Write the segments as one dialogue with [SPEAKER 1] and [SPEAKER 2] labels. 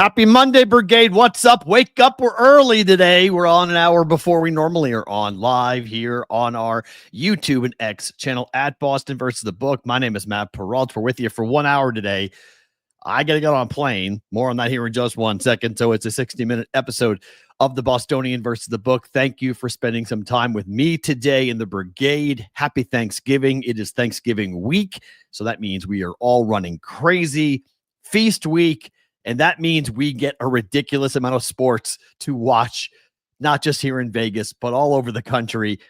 [SPEAKER 1] Happy Monday, Brigade. What's up? Wake up. We're early today. We're on an hour before we normally are on live here on our YouTube and X channel at Boston versus the Book. My name is Matt Peralta. We're with you for 1 hour today. I got to get on a plane. More on that here in just 1 second. So it's a 60-minute episode of the Bostonian versus the Book. Thank you for spending some time with me today in the Brigade. Happy Thanksgiving. It is Thanksgiving week. So that means we are all running crazy. Feast week. And that means we get a ridiculous amount of sports to watch, not just here in Vegas, but all over the country.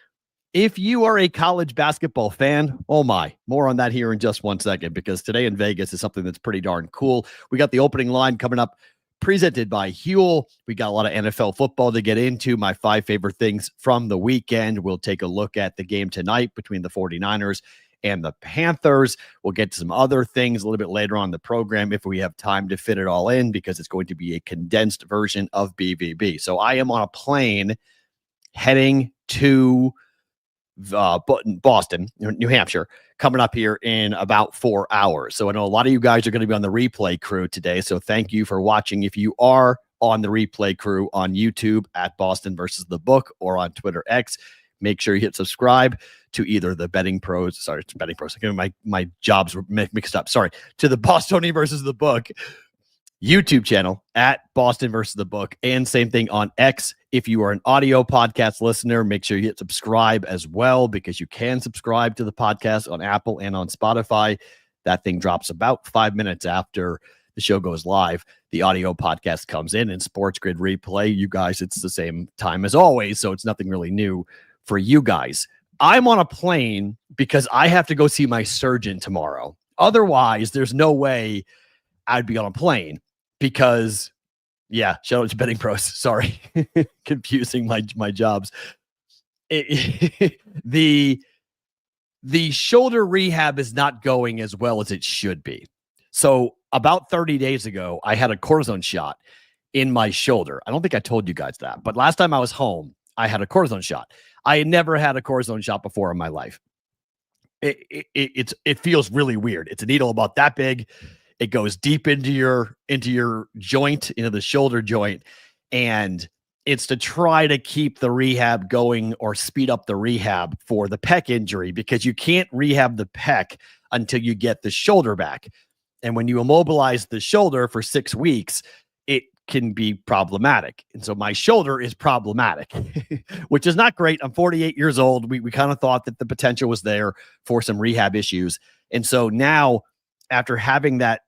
[SPEAKER 1] If you are a college basketball fan, oh my, more on that here in just 1 second, because today in Vegas is something that's pretty darn cool. We got the opening line coming up, presented by Huel. We got a lot of NFL football to get into. My 5 favorite things from the weekend. We'll take a look at the game tonight between the 49ers and the Panthers. We'll get to some other things a little bit later on in the program if we have time to fit it all in, because it's going to be a condensed version of BVB. So I am on a plane heading to Boston, New Hampshire, coming up here in about 4 hours. So I know a lot of you guys are going to be on the replay crew today. So thank you for watching. If you are on the replay crew on YouTube at Boston versus the Book or on Twitter X, make sure you hit subscribe to either the Betting Pros. Sorry, it's Betting Pros. My jobs were mixed up. Sorry, to the Bostonian versus the Book YouTube channel at Boston versus the Book, and same thing on X. If you are an audio podcast listener, make sure you hit subscribe as well, because you can subscribe to the podcast on Apple and on Spotify. That thing drops about 5 minutes after the show goes live. The audio podcast comes in, and Sports Grid Replay, you guys, it's the same time as always, so it's nothing really new for you guys. I'm on a plane because I have to go see my surgeon tomorrow. Otherwise, there's no way I'd be on a plane, because, yeah, shout out to Betting Pros. Sorry, confusing my jobs. The shoulder rehab is not going as well as it should be. So about 30 days ago, I had a cortisone shot in my shoulder. I don't think I told you guys that, but last time I was home, I had a cortisone shot. I had never had a cortisone shot before in my life. It feels really weird. It's a needle about that big. It goes deep into your joint, into the shoulder joint, and it's to try to keep the rehab going or speed up the rehab for the pec injury, because you can't rehab the pec until you get the shoulder back. And when you immobilize the shoulder for 6 weeks, it can be problematic. And so my shoulder is problematic, which is not great. I'm 48 years old. We kind of thought that the potential was there for some rehab issues. And so now, after having that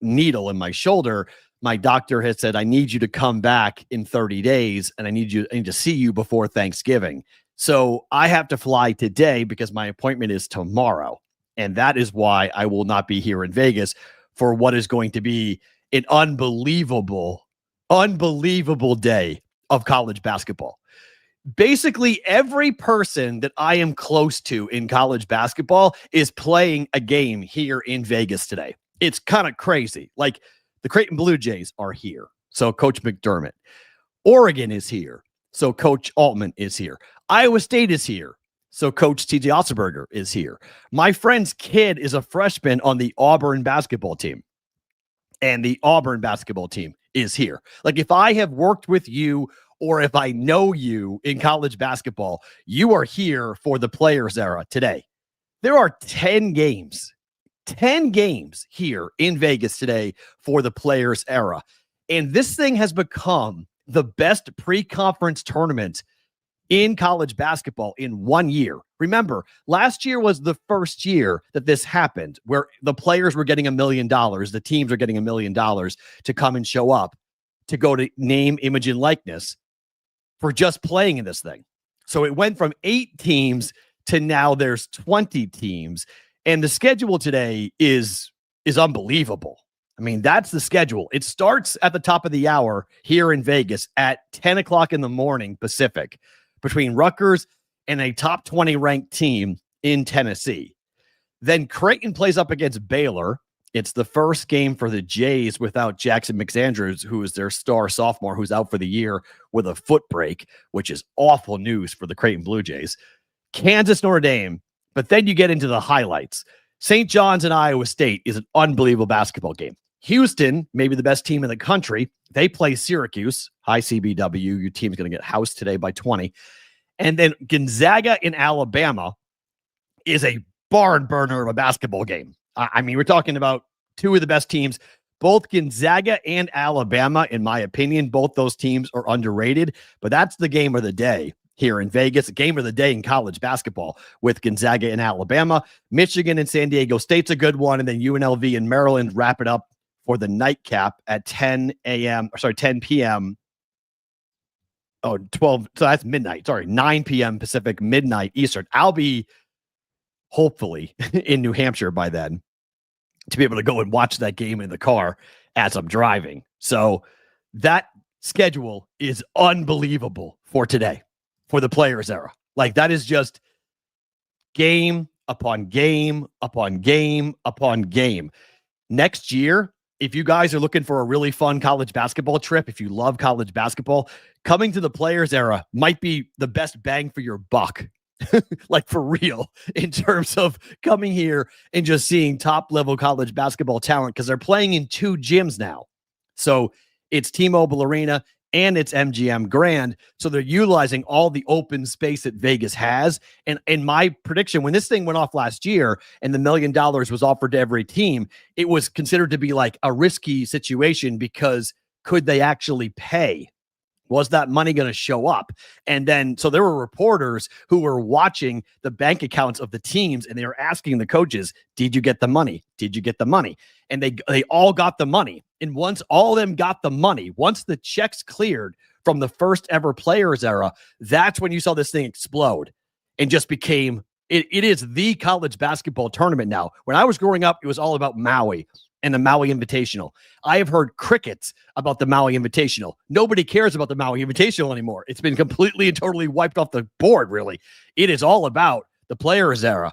[SPEAKER 1] needle in my shoulder, my doctor has said, I need you to come back in 30 days and I need to see you before Thanksgiving. So I have to fly today because my appointment is tomorrow. And that is why I will not be here in Vegas for what is going to be an unbelievable day of college basketball. Basically, every person that I am close to in college basketball is playing a game here in Vegas today. It's kind of crazy. Like, the Creighton Blue Jays are here, so Coach McDermott. Oregon is here, so Coach Altman is here. Iowa State is here, so Coach T.J. Otzelberger is here. My friend's kid is a freshman on the Auburn basketball team, and the Auburn basketball team is here. Like, if I have worked with you or if I know you in college basketball, you are here for the Players Era today. There are 10 games here in Vegas today for the Players Era. And this thing has become the best pre-conference tournament in college basketball in 1 year. Remember, last year was the first year that this happened, where the players were getting $1 million. The teams are getting $1 million to come and show up, to go to name, image, and likeness for just playing in this thing. So it went from 8 teams to now there's 20 teams. And the schedule today is unbelievable. I mean, that's the schedule. It starts at the top of the hour here in Vegas at 10 o'clock in the morning Pacific, between Rutgers and a top 20 ranked team in Tennessee. Then Creighton plays up against Baylor. It's the first game for the Jays without Jackson McAndrews, who is their star sophomore, who's out for the year with a foot break, which is awful news for the Creighton Blue Jays. Kansas, Notre Dame. But then you get into the highlights. St. John's and Iowa State is an unbelievable basketball game. Houston, maybe the best team in the country, they play Syracuse, high CBW. Your team's going to get housed today by 20. And then Gonzaga in Alabama is a barn burner of a basketball game. I mean, we're talking about two of the best teams. Both Gonzaga and Alabama, in my opinion, both those teams are underrated, but that's the game of the day here in Vegas, a game of the day in college basketball with Gonzaga and Alabama. Michigan and San Diego State's a good one, and then UNLV and Maryland wrap it up for the nightcap at 10 p.m. Oh, 12. So that's midnight. Sorry, 9 p.m. Pacific, midnight Eastern. I'll be hopefully in New Hampshire by then to be able to go and watch that game in the car as I'm driving. So that schedule is unbelievable for today, for the Players Era. Like, that is just game upon game upon game upon game. Next year, if you guys are looking for a really fun college basketball trip, if you love college basketball, coming to the Players Era might be the best bang for your buck. Like, for real, in terms of coming here and just seeing top level college basketball talent, because they're playing in two gyms now. So it's T-Mobile Arena and it's MGM Grand. So they're utilizing all the open space that Vegas has. And in my prediction, when this thing went off last year and the $1 million was offered to every team, it was considered to be like a risky situation, because could they actually pay? Was that money going to show up? And then, so there were reporters who were watching the bank accounts of the teams, and they were asking the coaches, did you get the money? Did you get the money? And they all got the money. And once all of them got the money, once the checks cleared from the first ever Players Era, that's when you saw this thing explode and just became, it is the college basketball tournament now. When I was growing up, it was all about Maui and the Maui Invitational. I have heard crickets about the Maui Invitational. Nobody cares about the Maui Invitational anymore. It's been completely and totally wiped off the board, really. It is all about the Players Era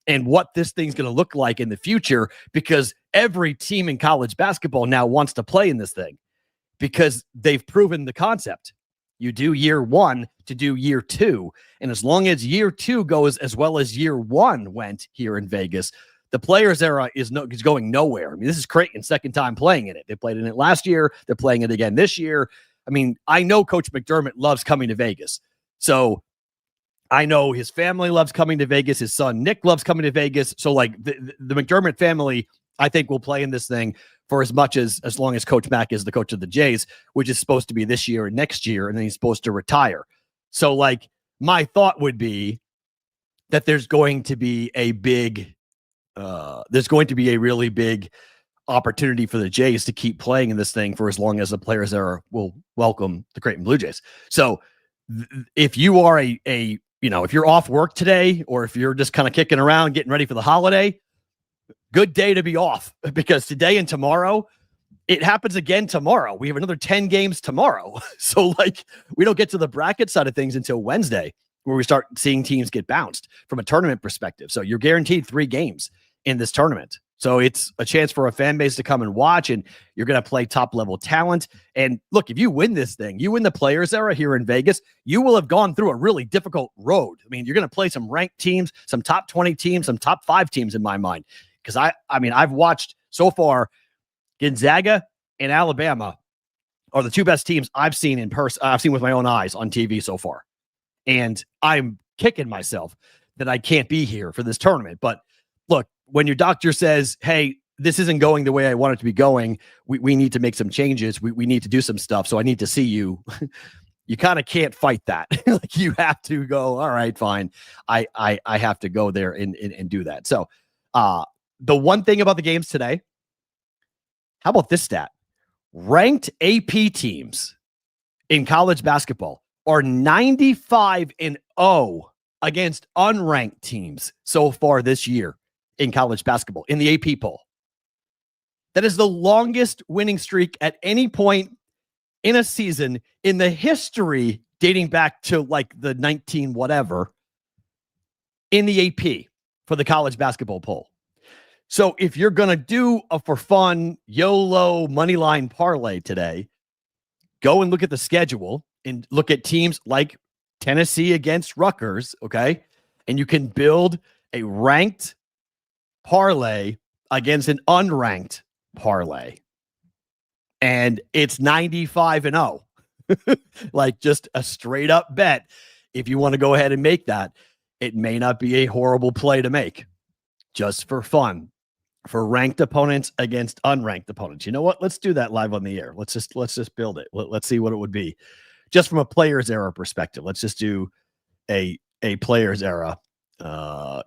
[SPEAKER 1] and what this thing's going to look like in the future, because every team in college basketball now wants to play in this thing because they've proven the concept. You do year one to do year two. And as long as year two goes as well as year one went here in Vegas, the Players Era is going nowhere. I mean, this is Creighton's second time playing in it. They played in it last year. They're playing it again this year. I mean, I know Coach McDermott loves coming to Vegas. So I know his family loves coming to Vegas. His son, Nick, loves coming to Vegas. So, like, the McDermott family, I think, will play in this thing for as long as Coach Mack is the coach of the Jays, which is supposed to be this year and next year, and then he's supposed to retire. So, like, my thought would be that there's going to be a really big opportunity for the Jays to keep playing in this thing for as long as the Players Era will welcome the Creighton Blue Jays. So if you are if you're off work today, or if you're just kind of kicking around, getting ready for the holiday, good day to be off, because today and tomorrow, it happens again tomorrow. We have another 10 games tomorrow. So, like, we don't get to the bracket side of things until Wednesday, where we start seeing teams get bounced from a tournament perspective. So you're guaranteed 3 games in this tournament. So it's a chance for a fan base to come and watch, and you're going to play top level talent. And look, if you win this thing, you win the Players Era here in Vegas, you will have gone through a really difficult road. I mean, you're going to play some ranked teams, some top 20 teams, some top 5 teams in my mind. Because I've watched so far, Gonzaga and Alabama are the 2 best teams I've seen in person. I've seen with my own eyes on TV so far. And I'm kicking myself that I can't be here for this tournament. But look, when your doctor says, hey, this isn't going the way I want it to be going, we need to make some changes. We need to do some stuff. So I need to see you. You kind of can't fight that. Like, you have to go, all right, fine. I have to go there and do that. So the one thing about the games today, how about this stat? Ranked AP teams in college basketball are 95-0 against unranked teams so far this year in college basketball in the AP poll. That is the longest winning streak at any point in a season in the history, dating back to like the 19 whatever, in the AP for the college basketball poll. So if you're going to do a for fun YOLO moneyline parlay today, go and look at the schedule and look at teams like Tennessee against Rutgers, okay? And you can build a ranked parlay against an unranked parlay. and it's 95-0. Like just a straight up bet. If you want to go ahead and make that, it may not be a horrible play to make just for fun, for ranked opponents against unranked opponents. You know what? Let's do that live on the air. Let's just build it. Let's see what it would be just from a player's era perspective. Let's just do a player's era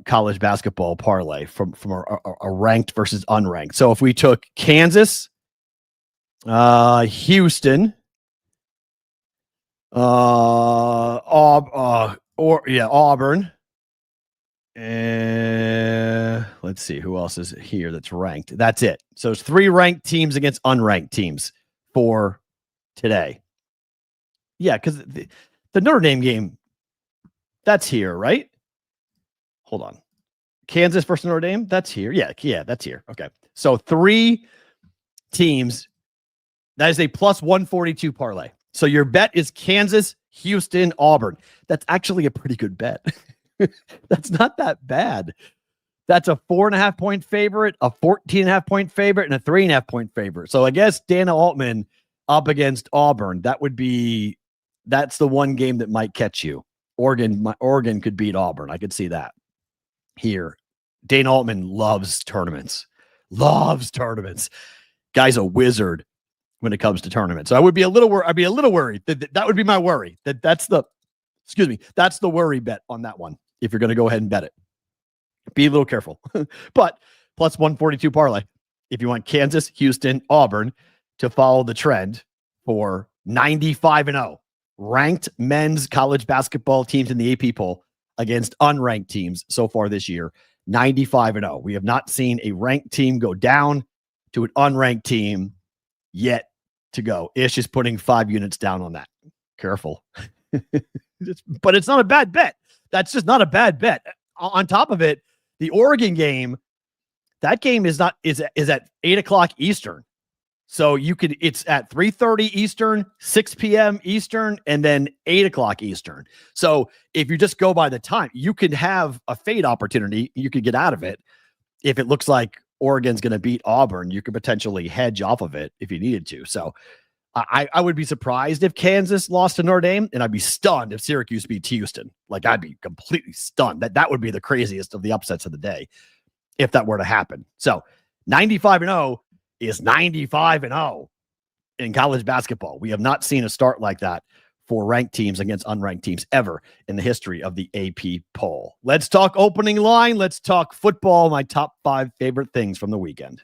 [SPEAKER 1] college basketball parlay from a ranked versus unranked. So if we took Kansas, Houston, Auburn, and let's see who else is here that's ranked. That's it. So it's 3 ranked teams against unranked teams for today. Yeah, because the Notre Dame game, that's here, right? Hold on. Kansas versus Notre Dame, that's here. Yeah, that's here. Okay. So 3 teams. That is a plus 142 parlay. So your bet is Kansas, Houston, Auburn. That's actually a pretty good bet. That's not that bad. That's a 4.5 point favorite, a 14.5 point favorite, and a 3.5 point favorite. So I guess Dana Altman up against Auburn. That's the one game that might catch you. Oregon could beat Auburn. I could see that here. Dana Altman loves tournaments. Guy's a wizard when it comes to tournaments. So I'd be a little worried. That would be my worry. That's the worry bet on that one. If you're going to go ahead and bet it, be a little careful. But plus 142 parlay. If you want Kansas, Houston, Auburn to follow the trend for 95-0 ranked men's college basketball teams in the AP poll against unranked teams so far this year, 95-0. We have not seen a ranked team go down to an unranked team yet to go. Ish is putting 5 units down on that. Careful. But it's not a bad bet. That's just not a bad bet. On top of it, the Oregon game, that game is at 8:00 Eastern. So it's at 3:30 Eastern, 6 p.m. Eastern, and then 8:00 Eastern. So if you just go by the time, you could have a fade opportunity. You could get out of it. If it looks like Oregon's going to beat Auburn, you could potentially hedge off of it if you needed to. So I would be surprised if Kansas lost to Notre Dame, and I'd be stunned if Syracuse beat Houston. Like, I'd be completely stunned. That would be the craziest of the upsets of the day if that were to happen. So 95-0 is 95-0 in college basketball. We have not seen a start like that for ranked teams against unranked teams ever in the history of the AP poll. Let's talk opening line. Let's talk football. My top 5 favorite things from the weekend.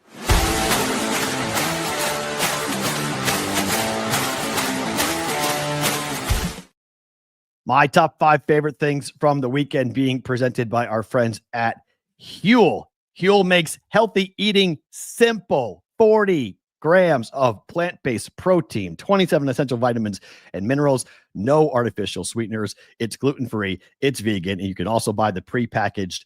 [SPEAKER 1] My top 5 favorite things from the weekend being presented by our friends at Huel. Huel makes healthy eating simple. 40 grams of plant-based protein, 27 essential vitamins and minerals, no artificial sweeteners. It's gluten-free, it's vegan, and you can also buy the prepackaged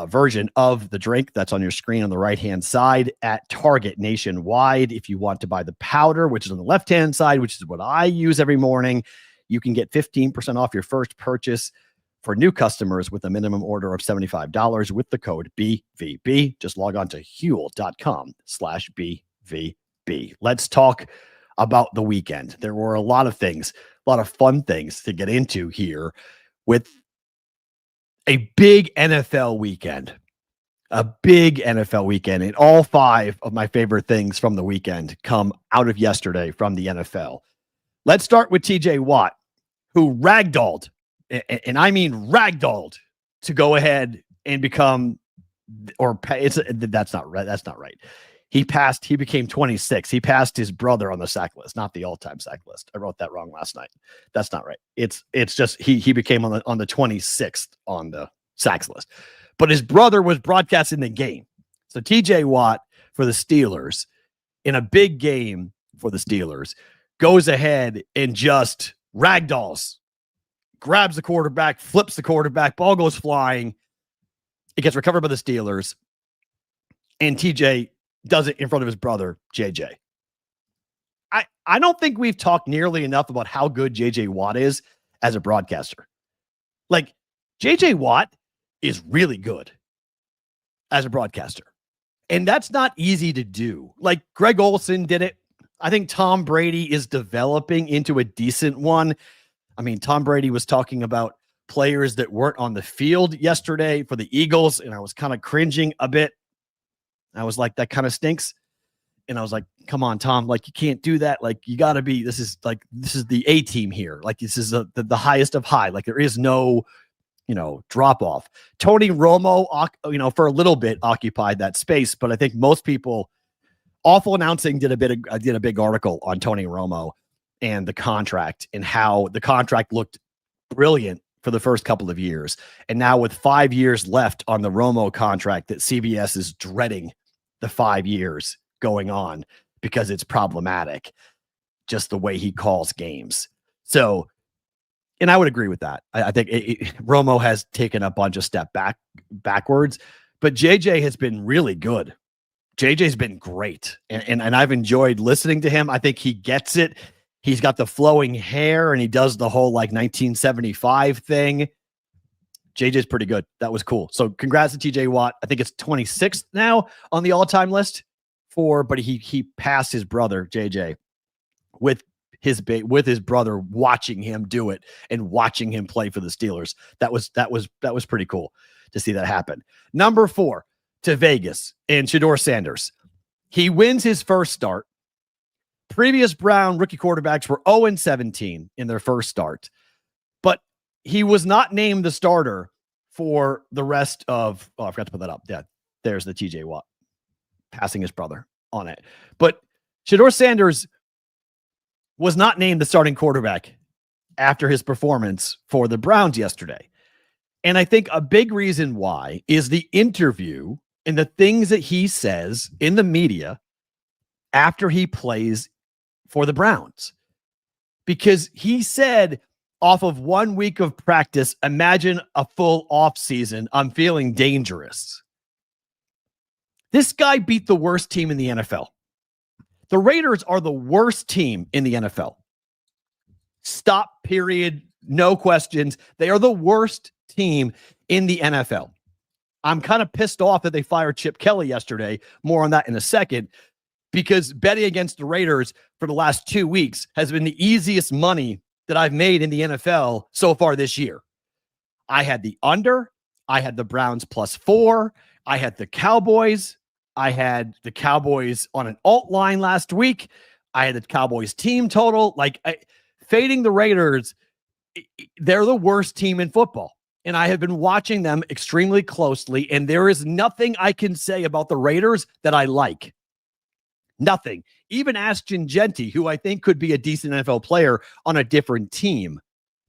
[SPEAKER 1] version of the drink that's on your screen on the right-hand side at Target nationwide. If you want to buy the powder, which is on the left-hand side, which is what I use every morning, you can get 15% off your first purchase for new customers with a minimum order of $75 with the code BVB. Just log on to huel.com/BVB. Let's talk about the weekend. There were a lot of things, a lot of fun things to get into here with a big NFL weekend. And all 5 of my favorite things from the weekend come out of yesterday from the NFL. Let's start with TJ Watt, who ragdolled, and I mean ragdolled, to go ahead and become, that's not right. He became 26. He passed his brother on the sack list, not the all-time sack list. I wrote that wrong last night. That's not right. It's just he became on the 26th on the sacks list. But his brother was broadcasting the game. So TJ Watt for the Steelers, in a big game for the Steelers, goes ahead and just ragdolls, grabs the quarterback, flips the quarterback, ball goes flying. It gets recovered by the Steelers, and TJ does it in front of his brother, JJ. I don't think we've talked nearly enough about how good JJ Watt is as a broadcaster. Like, JJ Watt is really good as a broadcaster, and that's not easy to do. Like, Greg Olson did it I think Tom Brady is developing into a decent one. I mean, Tom Brady was talking about players that weren't on the field yesterday for the Eagles, and I was kind of cringing a bit. I was like, that kind of stinks. And I was like, come on, Tom, like you can't do that. Like you got to be, this is the A team here. Like this is the highest of high. Like there is no, drop off. Tony Romo, for a little bit occupied that space, but I think most people, Awful Announcing did a big article on Tony Romo and the contract and how the contract looked brilliant for the first couple of years. And now with 5 years left on the Romo contract, that CBS is dreading the 5 years going on because it's problematic, just the way he calls games. So, and I would agree with that. I think Romo has taken a bunch of step backwards, but JJ has been really good. JJ's been great. And I've enjoyed listening to him. I think he gets it. He's got the flowing hair and he does the whole like 1975 thing. JJ's pretty good. That was cool. So congrats to TJ Watt. I think it's 26th now on the all-time list but he passed his brother JJ with his brother watching him do it and watching him play for the Steelers. That was pretty cool to see that happen. Number 4 to Vegas and Shedeur Sanders. He wins his first start. Previous Brown rookie quarterbacks were 0-17 in their first start, but he was not named the starter for the rest of, I forgot to put that up. Yeah, there's the TJ Watt passing his brother on it. But Shedeur Sanders was not named the starting quarterback after his performance for the Browns yesterday. And I think a big reason why is the interview and the things that he says in the media after he plays for the Browns. Because he said, off of 1 week of practice, imagine a full off season, I'm feeling dangerous. This guy beat the worst team in the NFL. The Raiders are the worst team in the NFL. Stop, period. No questions. They are the worst team in the NFL. I'm kind of pissed off that they fired Chip Kelly yesterday. More on that in a second, because betting against the Raiders for the last 2 weeks has been the easiest money that I've made in the NFL so far this year. I had the under. I had the Browns +4. I had the Cowboys. I had the Cowboys on an alt line last week. I had the Cowboys team total. Fading the Raiders, they're the worst team in football. And I have been watching them extremely closely, and there is nothing I can say about the Raiders that I like. Nothing. Even Ashton Genty, who I think could be a decent NFL player on a different team.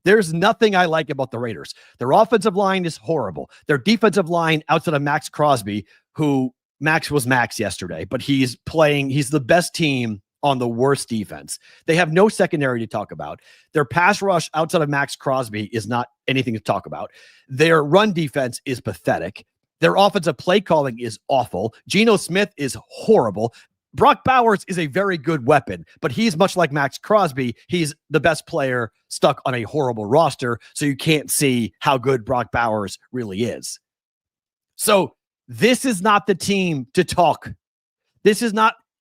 [SPEAKER 1] There's nothing I like about the Raiders. Their offensive line is horrible. Their defensive line, outside of Max Crosby, who Max was Max yesterday, but he's the best team on the worst defense. They have no secondary to talk about. Their pass rush outside of Max Crosby is not anything to talk about. Their run defense is pathetic. Their offensive play calling is awful. Geno Smith is horrible. Brock Bowers is a very good weapon, but he's much like Max Crosby. He's the best player stuck on a horrible roster, so you can't see how good Brock Bowers really is. So this is not the team to talk.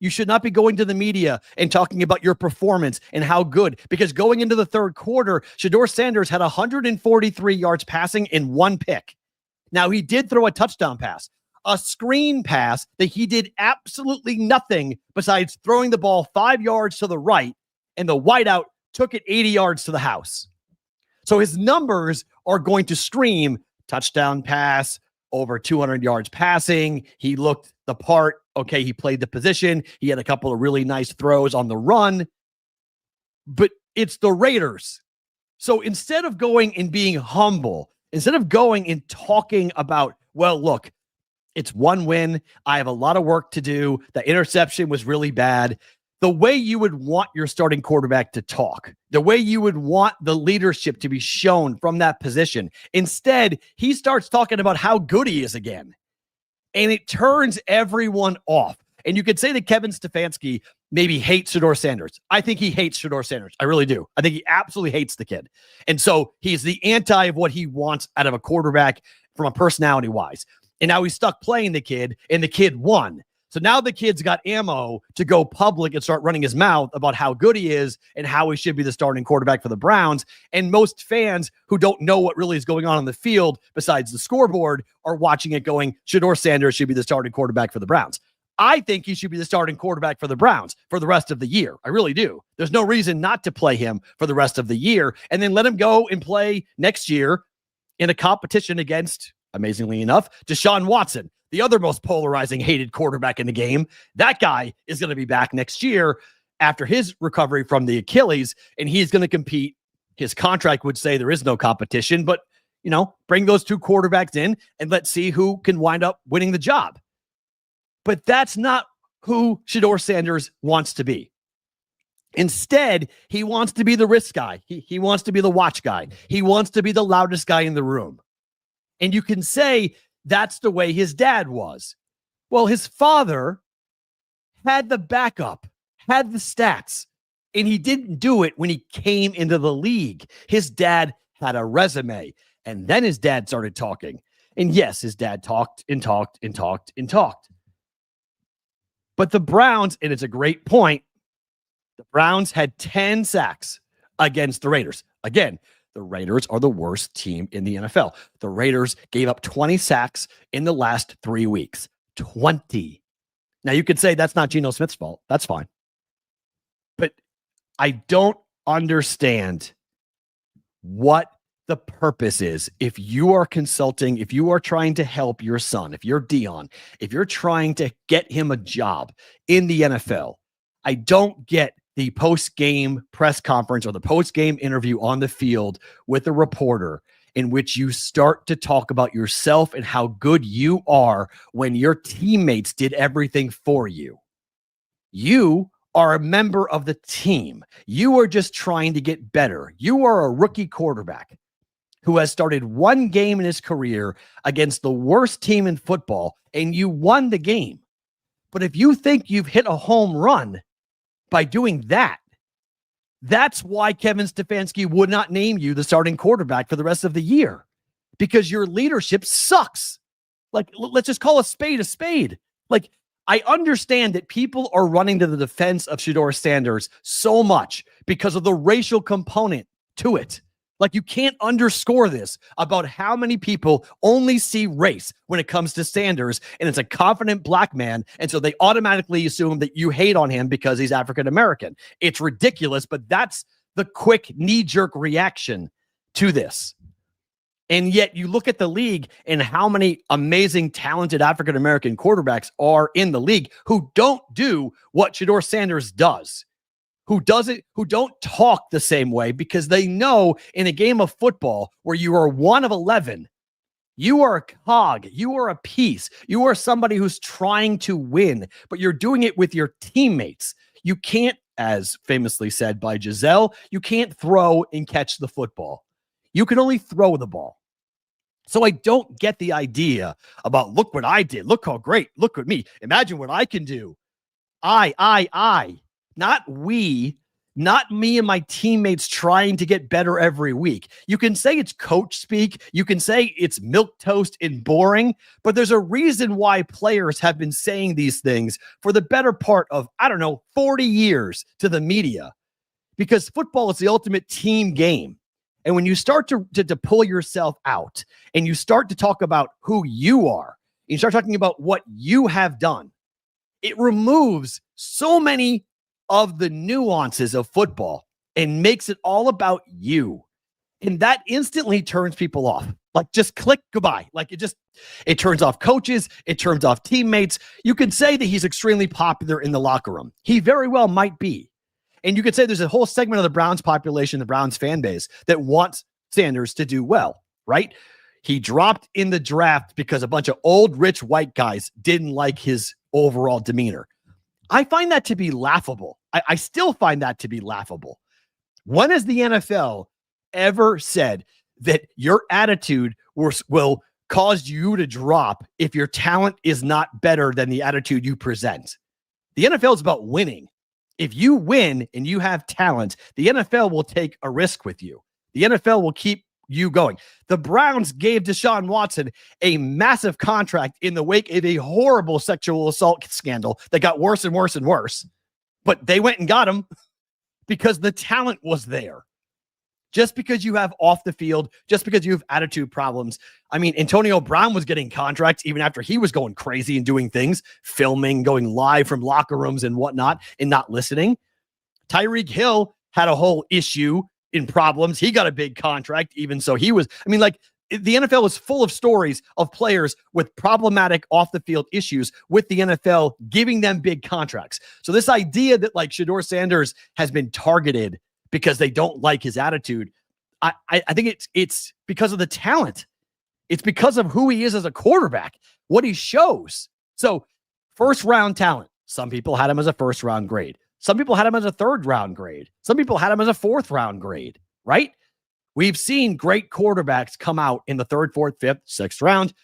[SPEAKER 1] You should not be going to the media and talking about your performance and how good, because going into the third quarter, Shedeur Sanders had 143 yards passing and 1 pick. Now, he did throw a touchdown pass, a screen pass that he did absolutely nothing besides throwing the ball 5 yards to the right, and the wideout took it 80 yards to the house. So his numbers are going to scream touchdown pass, over 200 yards passing. He looked the part. Okay, he played the position. He had a couple of really nice throws on the run. But it's the Raiders. So instead of going and being humble, instead of going and talking about, well, look, it's 1 win. I have a lot of work to do. The interception was really bad. The way you would want your starting quarterback to talk, the way you would want the leadership to be shown from that position. Instead, he starts talking about how good he is again. And it turns everyone off. And you could say that Kevin Stefanski maybe hates Shedeur Sanders. I think he hates Shedeur Sanders. I really do. I think he absolutely hates the kid. And so he's the anti of what he wants out of a quarterback from a personality-wise. And now he's stuck playing the kid, and the kid won. So now the kid's got ammo to go public and start running his mouth about how good he is and how he should be the starting quarterback for the Browns. And most fans who don't know what really is going on the field besides the scoreboard are watching it going, Shedeur Sanders should be the starting quarterback for the Browns. I think he should be the starting quarterback for the Browns for the rest of the year. I really do. There's no reason not to play him for the rest of the year and then let him go and play next year in a competition against, amazingly enough, Deshaun Watson, the other most polarizing, hated quarterback in the game. That guy is going to be back next year after his recovery from the Achilles, and he's going to compete. His contract would say there is no competition, but, bring those two quarterbacks in and let's see who can wind up winning the job. But that's not who Shedeur Sanders wants to be. Instead, he wants to be the risk guy. He wants to be the watch guy. He wants to be the loudest guy in the room. And you can say that's the way his dad was. Well, his father had the backup, had the stats, and he didn't do it when he came into the league. His dad had a resume, and then his dad started talking. And yes, his dad talked and talked and talked and talked. But the Browns, and it's a great point, the Browns had 10 sacks against the Raiders. Again, the Raiders are the worst team in the NFL. The Raiders gave up 20 sacks in the last 3 weeks. 20. Now, you could say that's not Geno Smith's fault. That's fine. But I don't understand what the purpose is. If you are consulting, if you are trying to help your son, if you're Dion, if you're trying to get him a job in the NFL, I don't get the post-game press conference or the post-game interview on the field with a reporter in which you start to talk about yourself and how good you are when your teammates did everything for you. You are a member of the team. You are just trying to get better. You are a rookie quarterback who has started one game in his career against the worst team in football, and you won the game. But if you think you've hit a home run by doing that, that's why Kevin Stefanski would not name you the starting quarterback for the rest of the year, because your leadership sucks. Like, let's just call a spade a spade. Like, I understand that people are running to the defense of Shedeur Sanders so much because of the racial component to it. Like, you can't underscore this about how many people only see race when it comes to Sanders, and it's a confident black man, and so they automatically assume that you hate on him because he's African-American. It's ridiculous, but that's the quick knee-jerk reaction to this. And yet you look at the league and how many amazing, talented African-American quarterbacks are in the league who don't do what Shedeur Sanders does. Who don't talk the same way, because they know in a game of football where you are one of 11, you are a cog, you are a piece, you are somebody who's trying to win, but you're doing it with your teammates. You can't, as famously said by Giselle, you can't throw and catch the football. You can only throw the ball. So I don't get the idea about, look what I did. Look how great. Look at me. Imagine what I can do. I. Not we, not me and my teammates trying to get better every week. You can say it's coach speak. You can say it's milquetoast and boring, but there's a reason why players have been saying these things for the better part of, 40 years to the media, because football is the ultimate team game. And when you start to pull yourself out and you start to talk about who you are, you start talking about what you have done, it removes so many of the nuances of football and makes it all about you. And that instantly turns people off. Like, just click goodbye. Like, it turns off coaches. It turns off teammates. You can say that he's extremely popular in the locker room. He very well might be. And you could say there's a whole segment of the Browns population, the Browns fan base, that wants Sanders to do well, right? He dropped in the draft because a bunch of old, rich white guys didn't like his overall demeanor. I find that to be laughable. I still find that to be laughable. When has the NFL ever said that your attitude will cause you to drop if your talent is not better than the attitude you present? The NFL is about winning. If you win and you have talent, the NFL will take a risk with you. The NFL will keep you going. The Browns gave Deshaun Watson a massive contract in the wake of a horrible sexual assault scandal that got worse and worse and worse. But they went and got him because the talent was there. Just because you have off the field, just because you have attitude problems. I mean, Antonio Brown was getting contracts even after he was going crazy and doing things, filming, going live from locker rooms and whatnot, and not listening. Tyreek Hill had a whole issue in problems. He got a big contract, even so he was, I mean, like, the NFL is full of stories of players with problematic off the field issues with the NFL giving them big contracts. So this idea that like Shedeur Sanders has been targeted because they don't like his attitude, I think it's because of the talent. It's because of who he is as a quarterback, what he shows. So first round talent. Some people had him as a first round grade. Some people had him as a third round grade. Some people had him as a fourth round grade, right? We've seen great quarterbacks come out in the third, fourth, fifth, sixth round,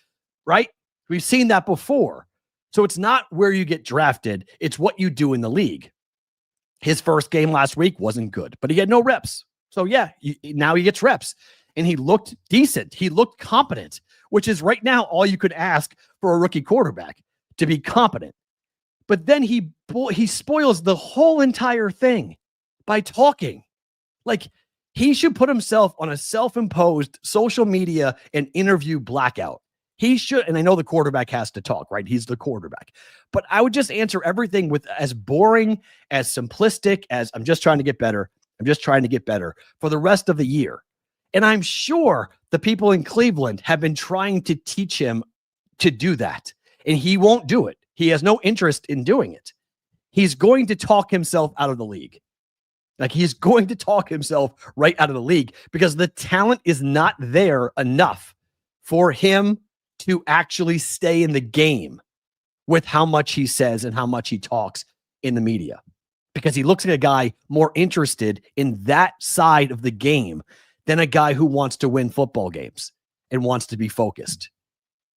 [SPEAKER 1] right? We've seen that before. So it's not where you get drafted. It's what you do in the league. His first game last week wasn't good, but he had no reps. So yeah, now he gets reps and he looked decent. He looked competent, which is right now all you could ask for a rookie quarterback, to be competent. But then he spoils the whole entire thing by talking. Like, he should put himself on a self-imposed social media and interview blackout. He should, and I know the quarterback has to talk, right? He's the quarterback. But I would just answer everything with as boring, as simplistic as I'm just trying to get better. I'm just trying to get better for the rest of the year. And I'm sure the people in Cleveland have been trying to teach him to do that. And he won't do it. He has no interest in doing it. He's going to talk himself out of the league. Like, he's going to talk himself right out of the league because the talent is not there enough for him to actually stay in the game with how much he says and how much he talks in the media, because he looks like a guy more interested in that side of the game than a guy who wants to win football games and wants to be focused.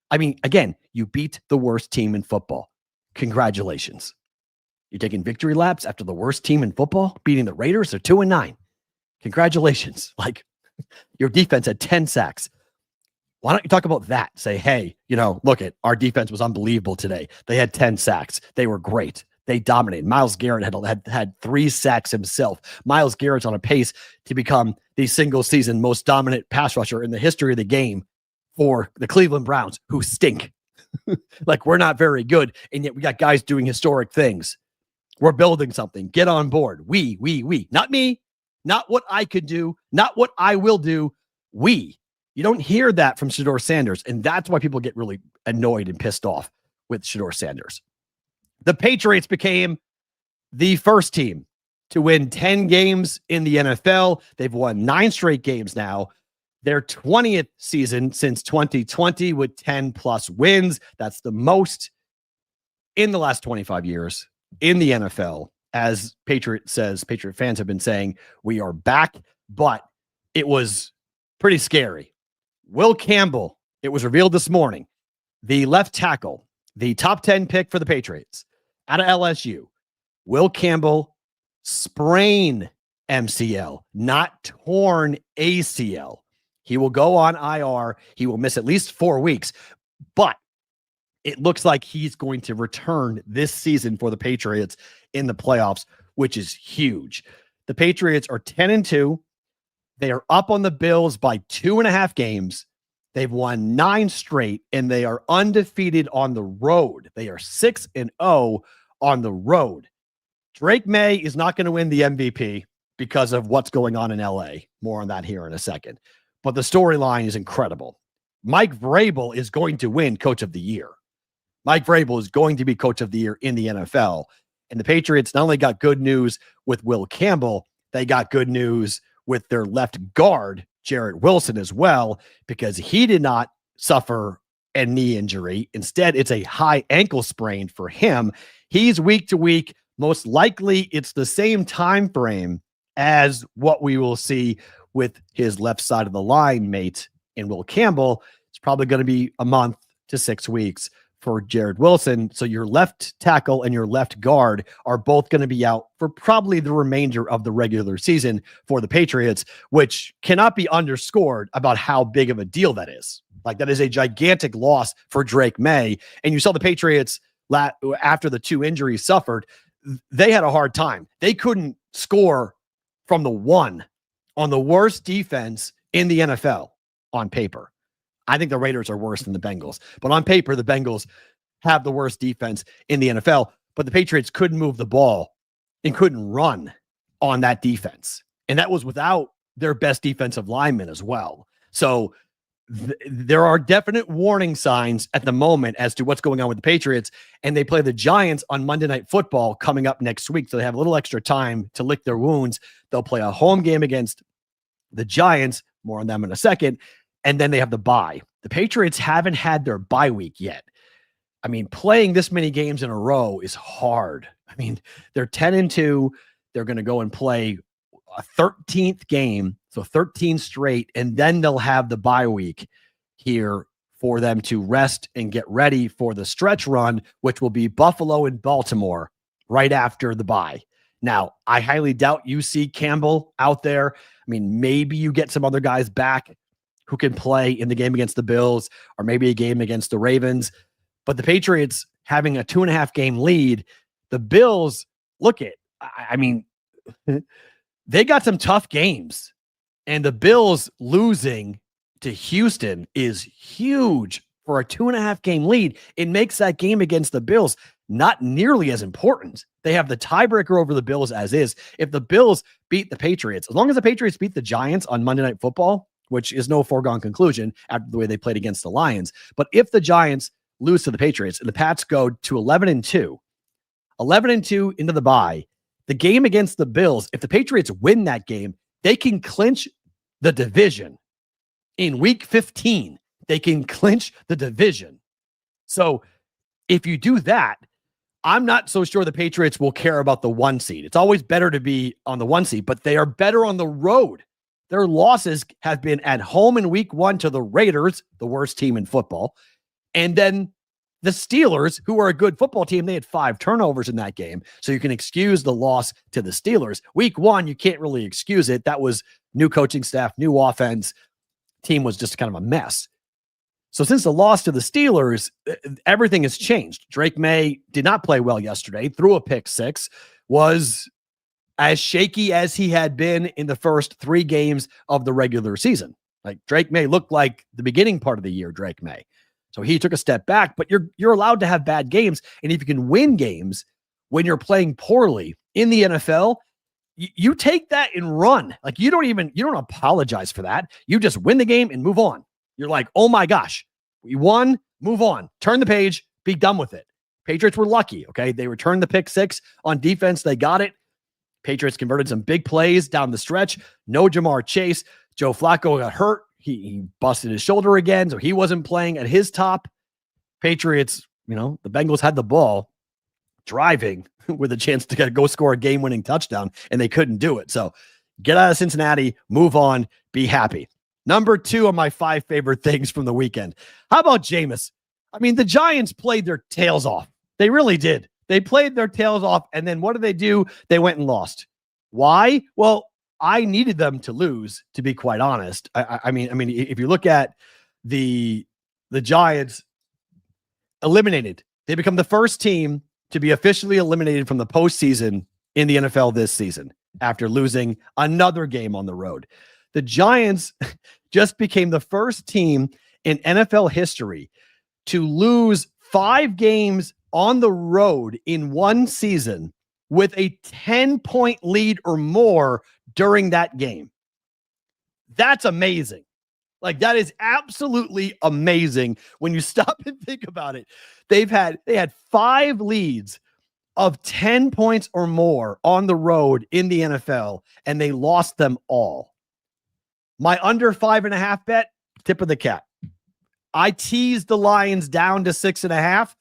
[SPEAKER 1] I mean, again, you beat the worst team in football. Congratulations. You're taking victory laps after the worst team in football, beating the Raiders. They're 2-9. Congratulations. Like, your defense had 10 sacks. Why don't you talk about that? Say, hey, look at our defense was unbelievable today. They had 10 sacks. They were great. They dominated. Myles Garrett had 3 sacks himself. Myles Garrett's on a pace to become the single season most dominant pass rusher in the history of the game for the Cleveland Browns, who stink. Like, we're not very good, and yet we got guys doing historic things. We're building something. Get on board. We. Not me. Not what I could do. Not what I will do. We. You don't hear that from Shedeur Sanders, and that's why people get really annoyed and pissed off with Shedeur Sanders. The Patriots became the first team to win 10 games in the NFL. They've won 9 straight games now. Their 20th season since 2020 with 10-plus wins. That's the most in the last 25 years in the NFL. As Patriot fans have been saying, we are back, but it was pretty scary. Will Campbell, it was revealed this morning, the left tackle, the top 10 pick for the Patriots out of LSU. Will Campbell sprain MCL, not torn ACL. He will go on IR. He will miss at least 4 weeks, but it looks like he's going to return this season for the Patriots in the playoffs, which is huge. The Patriots are 10-2. They are up on the Bills by 2.5 games. They've won 9 straight, and they are undefeated on the road. They are 6-0 on the road. Drake May is not going to win the MVP because of what's going on in LA. More on that here in a second. But the storyline is incredible. Mike Vrabel is going to win Coach of the Year. Mike Vrabel is going to be Coach of the Year in the NFL. And the Patriots not only got good news with Will Campbell, they got good news with their left guard, Jarrett Wilson, as well, because he did not suffer a knee injury. Instead, it's a high ankle sprain for him. He's week to week. Most likely, it's the same time frame as what we will see with his left side of the line mate in Will Campbell. It's probably going to be a month to 6 weeks for Jared Wilson. So your left tackle and your left guard are both going to be out for probably the remainder of the regular season for the Patriots, which cannot be underscored about how big of a deal that is. Like, that is a gigantic loss for Drake May. And you saw the Patriots after the 2 injuries suffered, they had a hard time. They couldn't score from the 1 on the worst defense in the NFL on paper. I think the Raiders are worse than the Bengals, but on paper, the Bengals have the worst defense in the NFL, but the Patriots couldn't move the ball and couldn't run on that defense. And that was without their best defensive lineman as well. So there are definite warning signs at the moment as to what's going on with the Patriots, and they play the Giants on Monday Night Football coming up next week. So they have a little extra time to lick their wounds. They'll play a home game against the Giants, more on them in a second. And then they have the bye. The Patriots haven't had their bye week yet. I mean, playing this many games in a row is hard. I mean, they're 10-2. They're going to go and play a 13th game, so 13 straight, and then they'll have the bye week here for them to rest and get ready for the stretch run, which will be Buffalo and Baltimore right after the bye. Now, I highly doubt you see Campbell out there. I mean, maybe you get some other guys back who can play in the game against the Bills or maybe a game against the Ravens. But the Patriots having a 2.5 game lead, the Bills, I mean, they got some tough games. And the Bills losing to Houston is huge for a 2.5 game lead. It makes that game against the Bills not nearly as important. They have the tiebreaker over the Bills as is. If the Bills beat the Patriots, as long as the Patriots beat the Giants on Monday Night Football, which is no foregone conclusion after the way they played against the Lions. But if the Giants lose to the Patriots and the Pats go to 11-2 into the bye, the game against the Bills, if the Patriots win that game, they can clinch the division in week 15. They can clinch the division. So if you do that, I'm not so sure the Patriots will care about the 1 seed. It's always better to be on the 1 seed, but they are better on the road. Their losses have been at home in week 1 to the Raiders, the worst team in football. And then the Steelers, who are a good football team, they had 5 turnovers in that game. So you can excuse the loss to the Steelers. Week 1, you can't really excuse it. That was new coaching staff, new offense. Team was just kind of a mess. So since the loss to the Steelers, everything has changed. Drake May did not play well yesterday, threw a pick 6, was as shaky as he had been in the first 3 games of the regular season. Like, Drake May looked like the beginning part of the year, Drake May. So he took a step back, but you're allowed to have bad games. And if you can win games when you're playing poorly in the NFL, you take that and run. Like, you don't apologize for that. You just win the game and move on. You're like, oh my gosh, we won, move on, turn the page, be done with it. Patriots were lucky. Okay. They returned the pick 6 on defense. They got it. Patriots converted some big plays down the stretch. No Jamar Chase. Joe Flacco got hurt. He busted his shoulder again, so he wasn't playing at his top. Patriots, the Bengals had the ball driving with a chance to go score a game-winning touchdown, and they couldn't do it. So get out of Cincinnati, move on, be happy. Number 2 of my 5 favorite things from the weekend. How about Jameis? I mean, the Giants played their tails off. They really did. They played their tails off, and then what did they do? They went and lost. Why? Well, I needed them to lose, to be quite honest. I mean, if you look at the Giants eliminated, they become the first team to be officially eliminated from the postseason in the NFL this season after losing another game on the road. The Giants just became the first team in NFL history to lose 5 games on the road in one season with a 10-point lead or more during that game. That's amazing. Like, that is absolutely amazing when you stop and think about it. They had 5 leads of 10 points or more on the road in the NFL, and they lost them all. My under 5.5 bet, tip of the cap. I teased the Lions down to 6.5.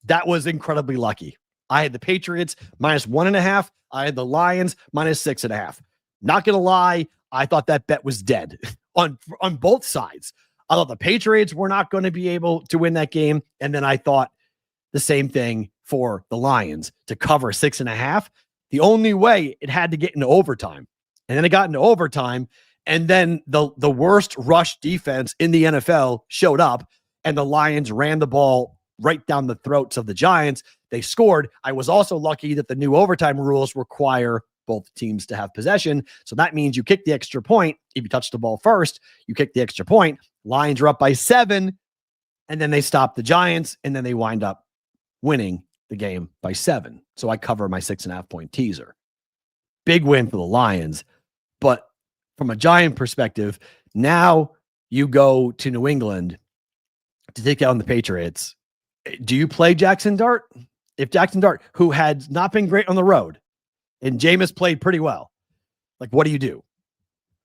[SPEAKER 1] That was incredibly lucky. I had the Patriots -1.5. I had the Lions -6.5. Not going to lie, I thought that bet was dead on both sides. I thought the Patriots were not going to be able to win that game. And then I thought the same thing for the Lions to cover 6.5. The only way it had to get into overtime. And then it got into overtime. And then the worst rush defense in the NFL showed up, and the Lions ran the ball right down the throats of the Giants. They scored. I was also lucky that the new overtime rules require both teams to have possession. So that means you kick the extra point. If you touch the ball first, you kick the extra point. Lions are up by 7, and then they stop the Giants, and then they wind up winning the game by 7. So I cover my 6.5 point teaser. Big win for the Lions. But from a Giant perspective, now you go to New England to take out the Patriots. Do you play Jackson Dart? If Jackson Dart, who had not been great on the road, and Jameis played pretty well, like, what do?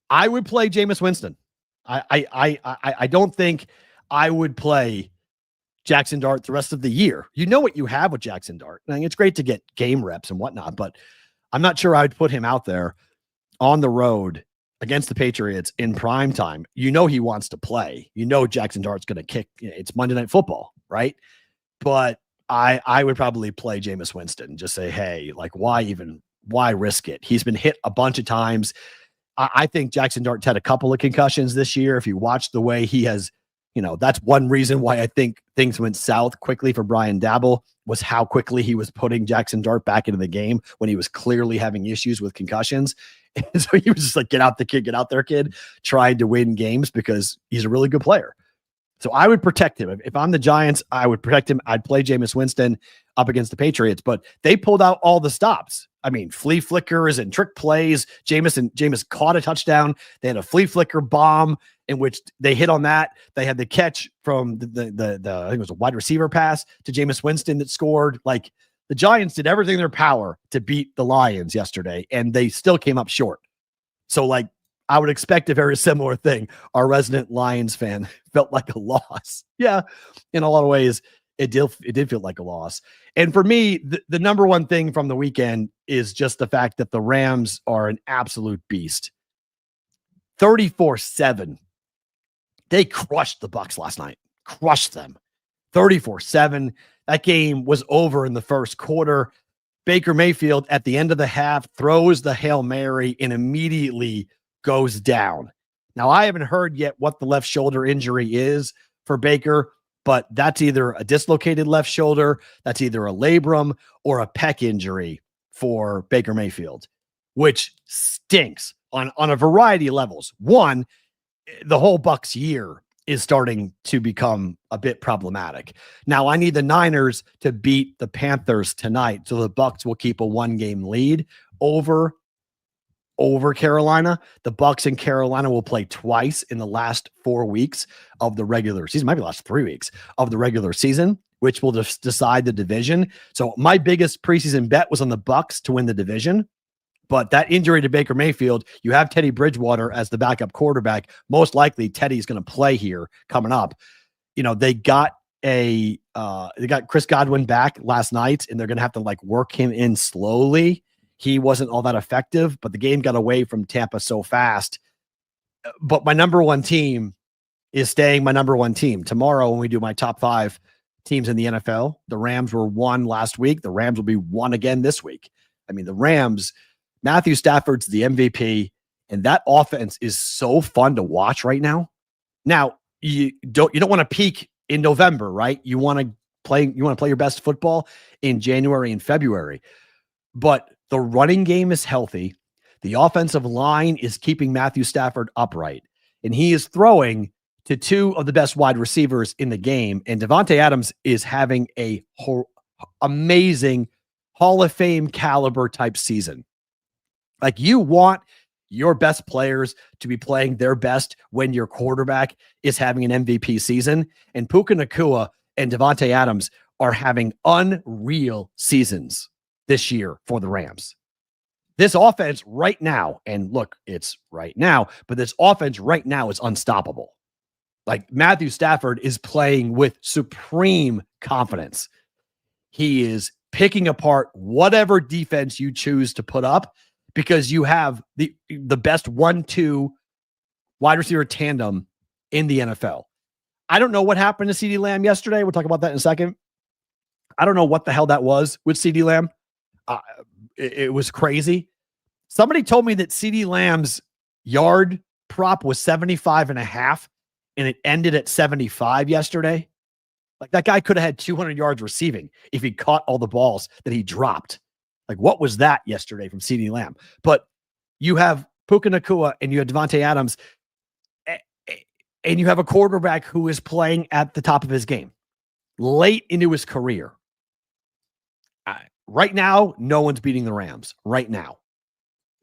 [SPEAKER 1] I would play Jameis Winston. I don't think I would play Jackson Dart the rest of the year. You know what you have with Jackson Dart. I mean, it's great to get game reps and whatnot, but I'm not sure I'd put him out there on the road against the Patriots in prime time. You know he wants to play. You know Jackson Dart's going to kick. It's Monday Night Football, right? But I would probably play Jameis Winston and just say, hey, like, why risk it? He's been hit a bunch of times. I think Jackson Dart had a couple of concussions this year. If you watch the way he has, that's one reason why I think things went south quickly for Brian Dabble, was how quickly he was putting Jackson Dart back into the game when he was clearly having issues with concussions. And so he was just like, get out there, kid, trying to win games because he's a really good player. So I would protect him. If I'm the Giants, I would protect him. I'd play Jameis Winston up against the Patriots, but they pulled out all the stops. I mean, flea flickers and trick plays. Jameis caught a touchdown. They had a flea flicker bomb in which they hit on that. They had the catch from the I think it was a wide receiver pass to Jameis Winston that scored. Like, the Giants did everything in their power to beat the Lions yesterday, and they still came up short. So, like, I would expect a very similar thing. Our resident Lions fan felt like a loss. Yeah, in a lot of ways, it did feel like a loss. And for me, the number one thing from the weekend is just the fact that the Rams are an absolute beast. 34-7. They crushed the Bucs last night. Crushed them. 34-7. That game was over in the first quarter. Baker Mayfield at the end of the half throws the Hail Mary and immediately goes down. Now, I haven't heard yet what the left shoulder injury is for Baker, but that's either a dislocated left shoulder, that's either a labrum or a pec injury for Baker Mayfield, which stinks on a variety of levels. One, the whole Bucs year is starting to become a bit problematic. Now, I need the Niners to beat the Panthers tonight, so the Bucs will keep a 1-game lead over Carolina. The Bucs and Carolina will play twice in the last 4 weeks of the regular season. Might be the last 3 weeks of the regular season, which will just decide the division. So my biggest preseason bet was on the Bucs to win the division. But that injury to Baker Mayfield, you have Teddy Bridgewater as the backup quarterback. Most likely Teddy's going to play here coming up. They got Chris Godwin back last night, and they're going to have to work him in slowly. He wasn't all that effective, but the game got away from Tampa so fast. But my number one team is staying my number one team. Tomorrow, when we do my top 5 teams in the NFL, the Rams were 1 last week. The Rams will be 1 again this week. I mean, the Rams, Matthew Stafford's the MVP, and that offense is so fun to watch right now. Now, you don't want to peak in November, right? You want to play your best football in January and February. But the running game is healthy. The offensive line is keeping Matthew Stafford upright, and he is throwing to 2 of the best wide receivers in the game. And Devontae Adams is having a amazing Hall of Fame caliber type season. Like, you want your best players to be playing their best when your quarterback is having an MVP season. And Puka Nacua and Devontae Adams are having unreal seasons this year for the Rams. This offense right now, and look, it's right now, but this offense right now is unstoppable. Like, Matthew Stafford is playing with supreme confidence. He is picking apart whatever defense you choose to put up, because you have the best 1-2 wide receiver tandem in the NFL. I don't know what happened to CeeDee Lamb yesterday. We'll talk about that in a second. I don't know what the hell that was with CeeDee Lamb. It was crazy. Somebody told me that CeeDee Lamb's yard prop was 75.5 and it ended at 75 yesterday. Like that guy could have had 200 yards receiving if he caught all the balls that he dropped. Like what was that yesterday from CeeDee Lamb? But you have Puka Nacua and you have Devontae Adams and you have a quarterback who is playing at the top of his game late into his career. Right now, no one's beating the Rams right now.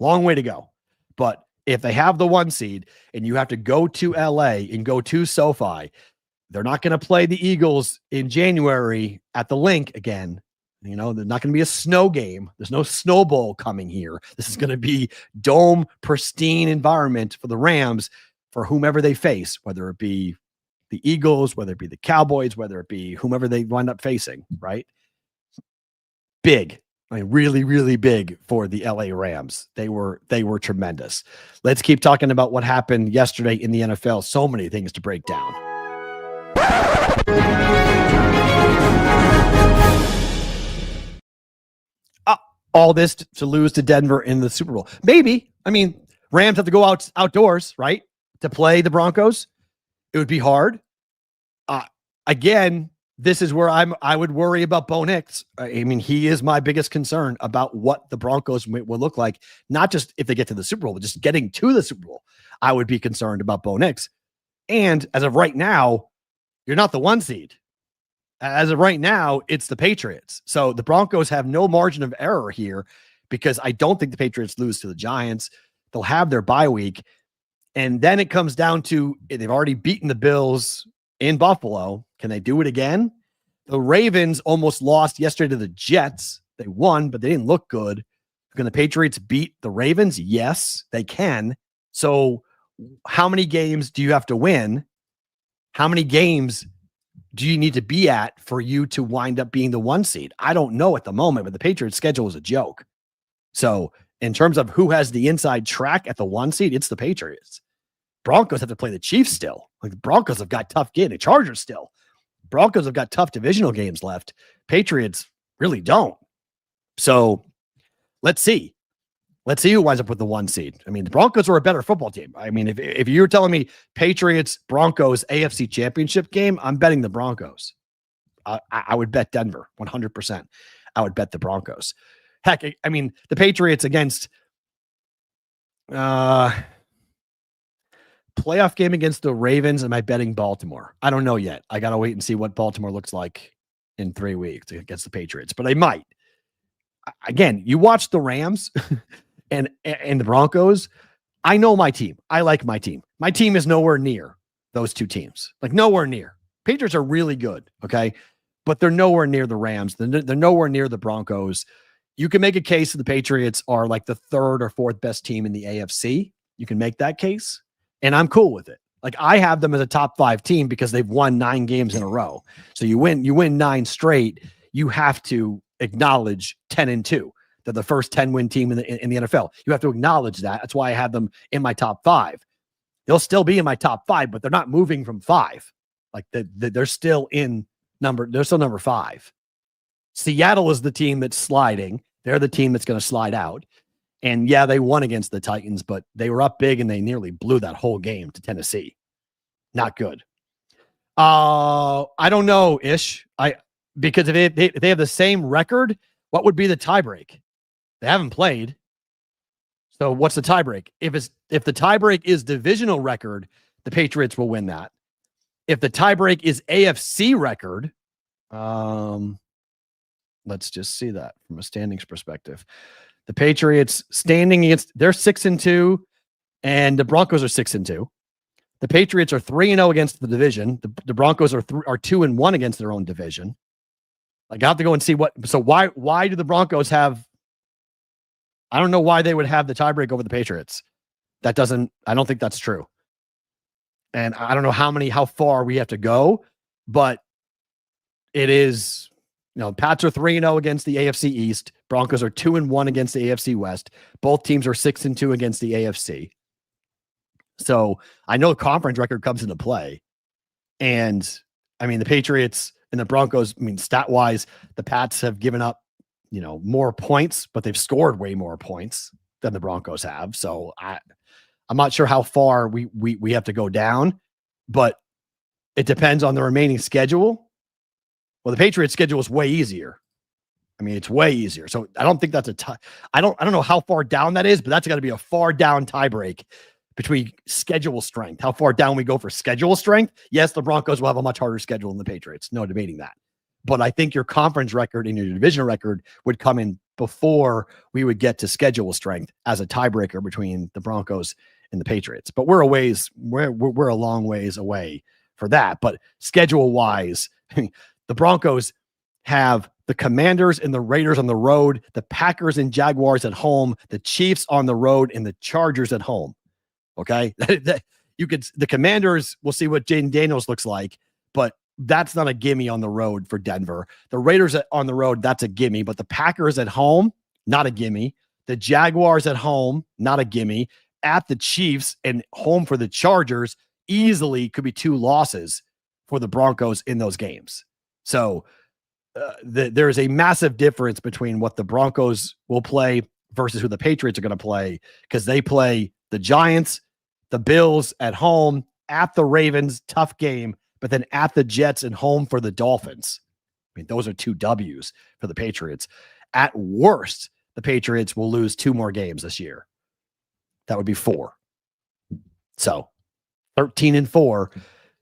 [SPEAKER 1] Long way to go. But if they have the 1 seed and you have to go to LA and go to SoFi, they're not going to play the Eagles in January at the Link again. You know, there's not going to be a snow game. There's no Snow Bowl coming here. This is going to be dome, pristine environment for the Rams for whomever they face, whether it be the Eagles, whether it be the Cowboys, whether it be whomever they wind up facing, right? Big. I mean, really, really big for the LA Rams. They were tremendous. Let's keep talking about what happened yesterday in the NFL. So many things to break down. All this to lose to Denver in the Super Bowl. Maybe. I mean, Rams have to go outdoors, right? To play the Broncos. It would be hard. Again, this is where I would worry about Bo Nix. I mean, he is my biggest concern about what the Broncos will look like, not just if they get to the Super Bowl, but just getting to the Super Bowl. I would be concerned about Bo Nix. And as of right now, you're not the 1 seed. As of right now, it's the Patriots. So the Broncos have no margin of error here because I don't think the Patriots lose to the Giants. They'll have their bye week. And then it comes down to they've already beaten the Bills in Buffalo. Can they do it again? The Ravens almost lost yesterday to the Jets. They won, but they didn't look good. Can the Patriots beat the Ravens? Yes, they can. So how many games do you have to win? How many games do you need to be at for you to wind up being the 1 seed? I don't know at the moment, but the Patriots schedule is a joke. So in terms of who has the inside track at the 1 seed, it's the Patriots. Broncos have to play the Chiefs still. Like the Broncos have got tough games. The Chargers still. Broncos have got tough divisional games left. Patriots really don't. So let's see. Let's see who winds up with the 1 seed. I mean, the Broncos are a better football team. I mean, if you're telling me Patriots, Broncos, AFC Championship game, I'm betting the Broncos. I would bet Denver 100%. I would bet the Broncos. Heck, I mean, the Patriots against playoff game against the Ravens. Am I betting Baltimore? I don't know yet. I got to wait and see what Baltimore looks like in 3 weeks against the Patriots, but I might. Again, you watch the Rams and the Broncos. I know my team. I like my team. My team is nowhere near those two teams. Like nowhere near. Patriots are really good, okay? But they're nowhere near the Rams. They're nowhere near the Broncos. You can make a case that the Patriots are like the 3rd or 4th best team in the AFC. You can make that case, and I'm cool with it. Like I have them as a top 5 team because they've won 9 games in a row. So you win 9 straight. You have to acknowledge 10-2. They're the first 10-win team in the NFL. You have to acknowledge that. That's why I have them in my top 5. They'll still be in my top 5, but they're not moving from 5. Like they're still number 5. Seattle is the team that's sliding. They're the team that's going to slide out. And yeah, they won against the Titans, but they were up big and they nearly blew that whole game to Tennessee. Not good. I don't know, Ish. Because if they have the same record, what would be the tiebreak? They haven't played. So what's the tiebreak? If the tiebreak is divisional record, the Patriots will win that. If the tiebreak is AFC record, let's just see that from a standings perspective. The Patriots standing against, they're 6-2, and the Broncos are 6-2. The Patriots are 3-0 against the division. The Broncos are 2-1 against their own division. Like I have to go and see what. So why do the Broncos have? I don't know why they would have the tiebreak over the Patriots. I don't think that's true. And I don't know how far we have to go, but it is. Pats are 3-0 against the AFC East. Broncos are 2-1 against the AFC West. Both teams are 6-2 against the AFC. So I know the conference record comes into play. And I mean, the Patriots, And the Broncos, I mean, stat wise, the Pats have given up, more points, but they've scored way more points than the Broncos have. So I'm not sure how far we have to go down, but it depends on the remaining schedule. Well, the Patriots schedule is way easier. I mean, it's way easier. So I don't think that's I don't know how far down that is, but that's got to be a far down tiebreak between schedule strength. How far down we go for schedule strength. Yes, the Broncos will have a much harder schedule than the Patriots. No debating that. But I think your conference record and your division record would come in before we would get to schedule strength as a tiebreaker between the Broncos and the Patriots. But we're a long ways away for that. But schedule wise, the Broncos have the Commanders and the Raiders on the road, the Packers and Jaguars at home, the Chiefs on the road, and the Chargers at home. Okay. The Commanders, we'll see what Jaden Daniels looks like, but that's not a gimme on the road for Denver. The Raiders on the road, that's a gimme, but the Packers at home, not a gimme. The Jaguars at home, not a gimme. At the Chiefs and home for the Chargers, easily could be 2 losses for the Broncos in those games. So there is a massive difference between what the Broncos will play versus who the Patriots are going to play, because they play the Giants, the Bills at home, at the Ravens, tough game, but then at the Jets and home for the Dolphins. I mean, those are 2 W's for the Patriots. At worst, the Patriots will lose 2 more games this year. That would be 4. So 13-4,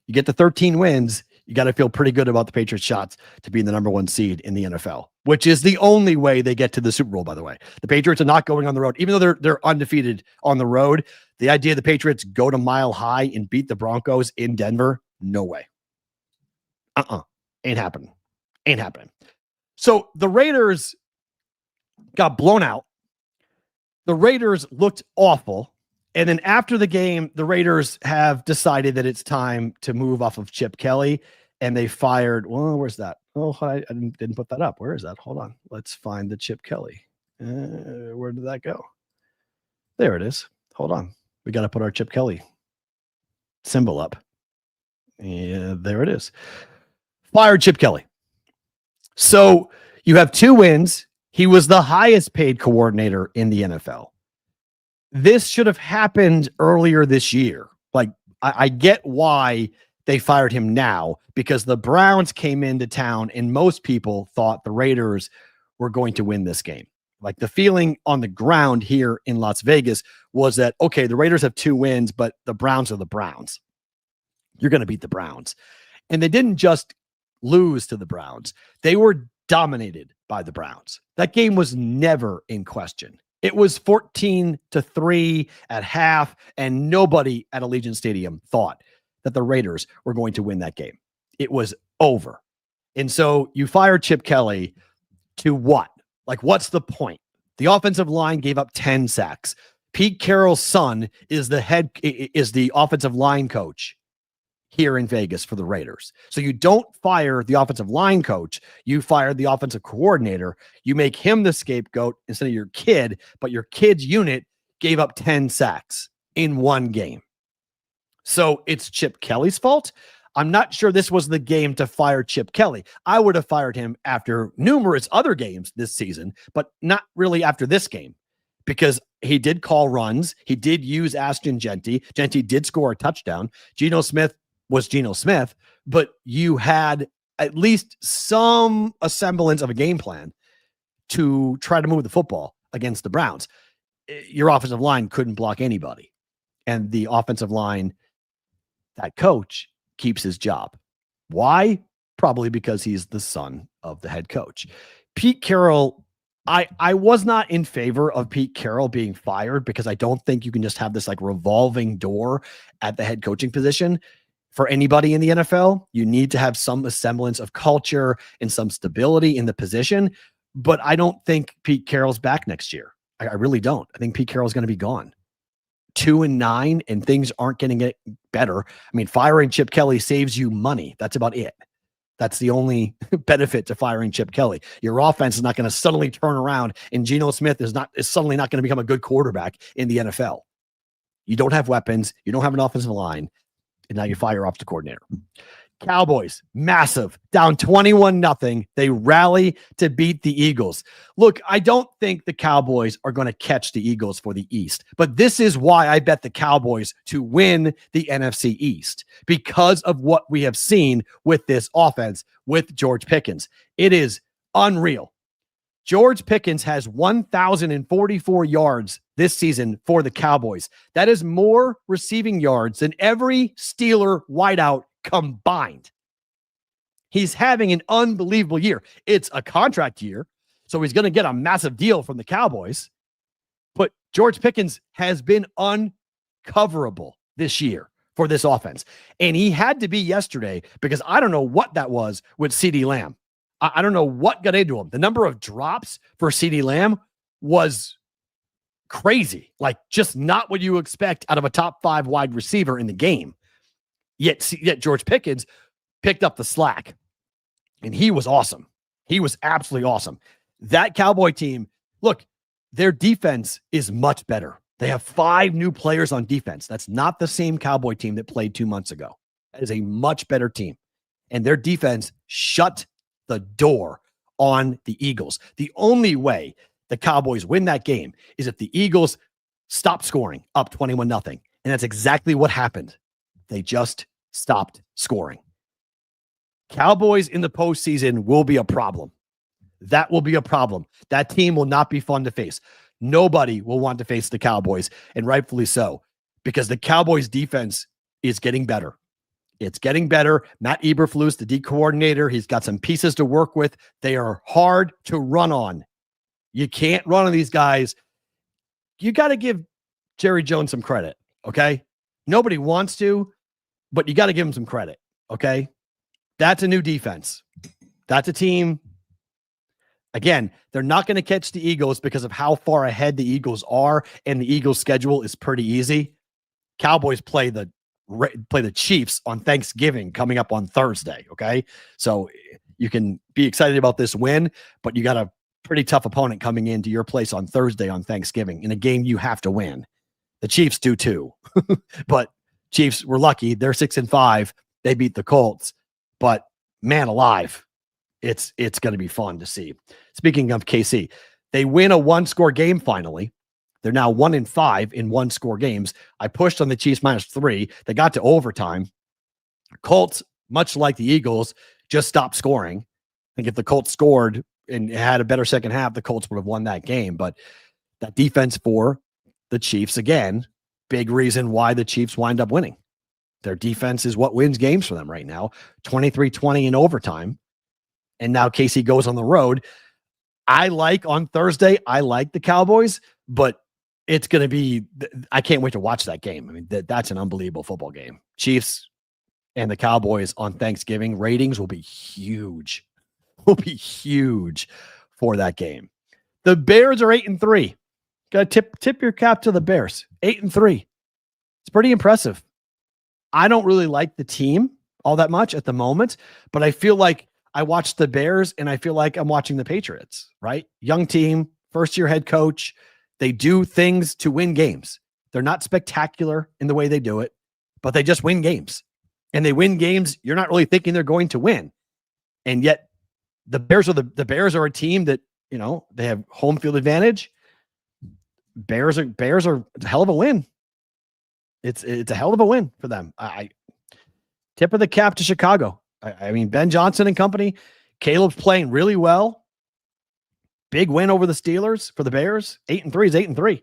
[SPEAKER 1] you get to 13 wins. You got to feel pretty good about the Patriots' shots to be the number 1 seed in the NFL, which is the only way they get to the Super Bowl, by the way. The Patriots are not going on the road, even though they're undefeated on the road. The idea the Patriots go to Mile High and beat the Broncos in Denver, no way. Ain't happening. So the Raiders got blown out. The Raiders looked awful. And then after the game, the Raiders have decided that it's time to move off of Chip Kelly, and they fired. Well, where's that? Oh, I didn't put that up. Where is that? Hold on. Let's find the Chip Kelly. Where did that go? There it is. Hold on. We got to put our Chip Kelly symbol up. Yeah, there it is. Fired Chip Kelly. So you have 2 wins. He was the highest paid coordinator in the NFL. This should have happened earlier this year. Like, I get why they fired him now, because the Browns came into town and most people thought the Raiders were going to win this game. Like, the feeling on the ground here in Las Vegas was that, okay, the Raiders have 2 wins, but the Browns are the Browns. You're going to beat the Browns. And they didn't just lose to the Browns. They were dominated by the Browns. That game was never in question. It was 14-3 at half, and nobody at Allegiant Stadium thought that the Raiders were going to win that game. It was over. And so you fire Chip Kelly to what? Like, what's the point? The offensive line gave up 10 sacks. Pete Carroll's son is the offensive line coach here in Vegas for the Raiders. So you don't fire the offensive line coach. You fire the offensive coordinator. You make him the scapegoat instead of your kid, but your kid's unit gave up 10 sacks in one game. So it's Chip Kelly's fault. I'm not sure this was the game to fire Chip Kelly. I would have fired him after numerous other games this season, but not really after this game, because he did call runs. He did use Ashton Genty. Genty did score a touchdown. Geno Smith was Geno Smith, but you had at least some semblance of a game plan to try to move the football against the Browns. Your offensive line couldn't block anybody. And the offensive line, that coach, keeps his job. Why? Probably because he's the son of the head coach. Pete Carroll, I was not in favor of Pete Carroll being fired, because I don't think you can just have this like revolving door at the head coaching position. For anybody in the NFL, you need to have some semblance of culture and some stability in the position. But I don't think Pete Carroll's back next year. I really don't. I think Pete Carroll's going to be gone. 2-9, and things aren't going to get better. I mean, firing Chip Kelly saves you money. That's about it. That's the only benefit to firing Chip Kelly. Your offense is not going to suddenly turn around, and Geno Smith is suddenly not going to become a good quarterback in the NFL. You don't have weapons. You don't have an offensive line. And now you fire off the coordinator. Cowboys, massive, down 21-0. They rally to beat the Eagles. Look, I don't think the Cowboys are going to catch the Eagles for the East, but this is why I bet the Cowboys to win the NFC East, because of what we have seen with this offense with George Pickens. It is unreal. George Pickens has 1,044 yards this season for the Cowboys. That is more receiving yards than every Steeler wideout combined. He's having an unbelievable year. It's a contract year, so he's going to get a massive deal from the Cowboys. But George Pickens has been uncoverable this year for this offense. And he had to be yesterday, because I don't know what that was with CeeDee Lamb. I don't know what got into him. The number of drops for CeeDee Lamb was crazy. Like, just not what you expect out of a top 5 wide receiver in the game. Yet George Pickens picked up the slack, and he was awesome. He was absolutely awesome. That Cowboy team, look, their defense is much better. They have 5 new players on defense. That's not the same Cowboy team that played 2 months ago. That is a much better team. And their defense shut the door on the Eagles. The only way the Cowboys win that game is if the Eagles stop scoring up 21-0. And that's exactly what happened. They just stopped scoring. Cowboys in the postseason will be a problem. That will be a problem. That team will not be fun to face. Nobody will want to face the Cowboys, and rightfully so, because the Cowboys defense is getting better. It's getting better. Matt Eberflus, the D coordinator, he's got some pieces to work with. They are hard to run on. You can't run on these guys. You got to give Jerry Jones some credit, okay? Nobody wants to, but you got to give him some credit, okay? That's a new defense. That's a team. Again, they're not going to catch the Eagles because of how far ahead the Eagles are, and the Eagles' schedule is pretty easy. Cowboys play the Chiefs on Thanksgiving coming up on Thursday, okay? So you can be excited about this win, but you got a pretty tough opponent coming into your place on Thursday on Thanksgiving in a game you have to win. The Chiefs do too, but Chiefs were lucky. They're 6-5. They beat the Colts, but man alive, it's going to be fun to see. Speaking of KC, they win a 1-score game finally. They're now 1-5 in 1-score games. I pushed on the Chiefs -3. They got to overtime. Colts, much like the Eagles, just stopped scoring. I think if the Colts scored and had a better second half, the Colts would have won that game. But that defense for the Chiefs, again, big reason why the Chiefs wind up winning. Their defense is what wins games for them right now. 23-20 in overtime. And now KC goes on the road. On Thursday, I like the Cowboys, but it's going to be, I can't wait to watch that game. I mean, that's an unbelievable football game. Chiefs and the Cowboys on Thanksgiving, ratings will be huge. Will be huge for that game. The Bears are 8-3. Got to tip your cap to the Bears. 8-3. It's pretty impressive. I don't really like the team all that much at the moment, but I feel like I watched the Bears and I feel like I'm watching the Patriots, right? Young team, first-year head coach. They do things to win games. They're not spectacular in the way they do it, but they just win games. And they win games you're not really thinking they're going to win. And yet the Bears are a team that, you know, they have home field advantage. Bears are a hell of a win. It's a hell of a win for them. I tip of the cap to Chicago. I mean, Ben Johnson and company, Caleb's playing really well. Big win over the Steelers for the Bears. 8-3 is 8-3.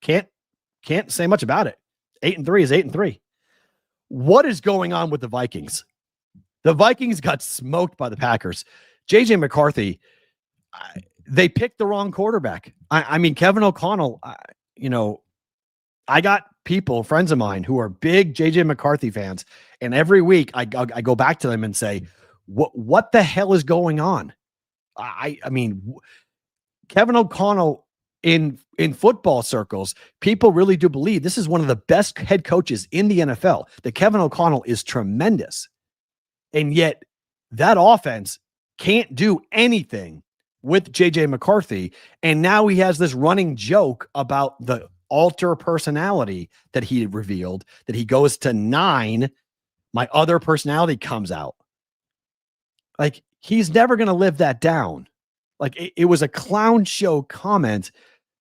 [SPEAKER 1] Can't say much about it. 8-3 is 8-3. What is going on with the Vikings? The Vikings got smoked by the Packers. JJ McCarthy, they picked the wrong quarterback. I mean, Kevin O'Connell, I got friends of mine who are big JJ McCarthy fans. And every week I go back to them and say, what the hell is going on? I mean, Kevin O'Connell in football circles, people really do believe this is one of the best head coaches in the NFL. That Kevin O'Connell is tremendous. And yet that offense can't do anything with JJ McCarthy. And now he has this running joke about the alter personality that he revealed, that he goes to 9 my other personality comes out. Like, he's never going to live that down. Like, it was a clown show comment,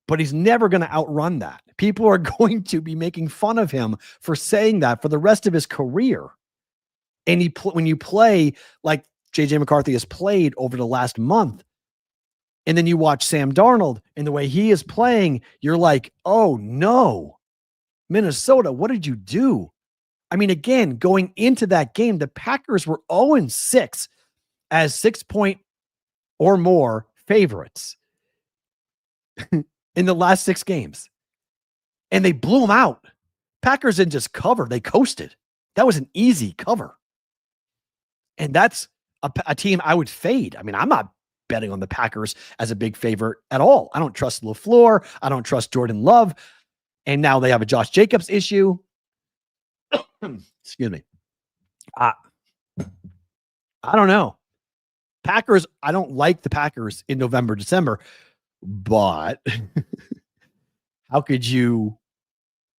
[SPEAKER 1] but he's never going to outrun that. People are going to be making fun of him for saying that for the rest of his career. And when you play like JJ McCarthy has played over the last month, and then you watch Sam Darnold and the way he is playing, you're like, oh no, Minnesota, what did you do? I mean, again, going into that game, the Packers were 0-6 as 6-point or more favorites in the last 6 games. And they blew them out. Packers didn't just cover, they coasted. That was an easy cover. And that's a team I would fade. I mean, I'm not betting on the Packers as a big favorite at all. I don't trust LaFleur. I don't trust Jordan Love. And now they have a Josh Jacobs issue. Excuse me. I don't know. Packers, I don't like the Packers in November, December, but how could you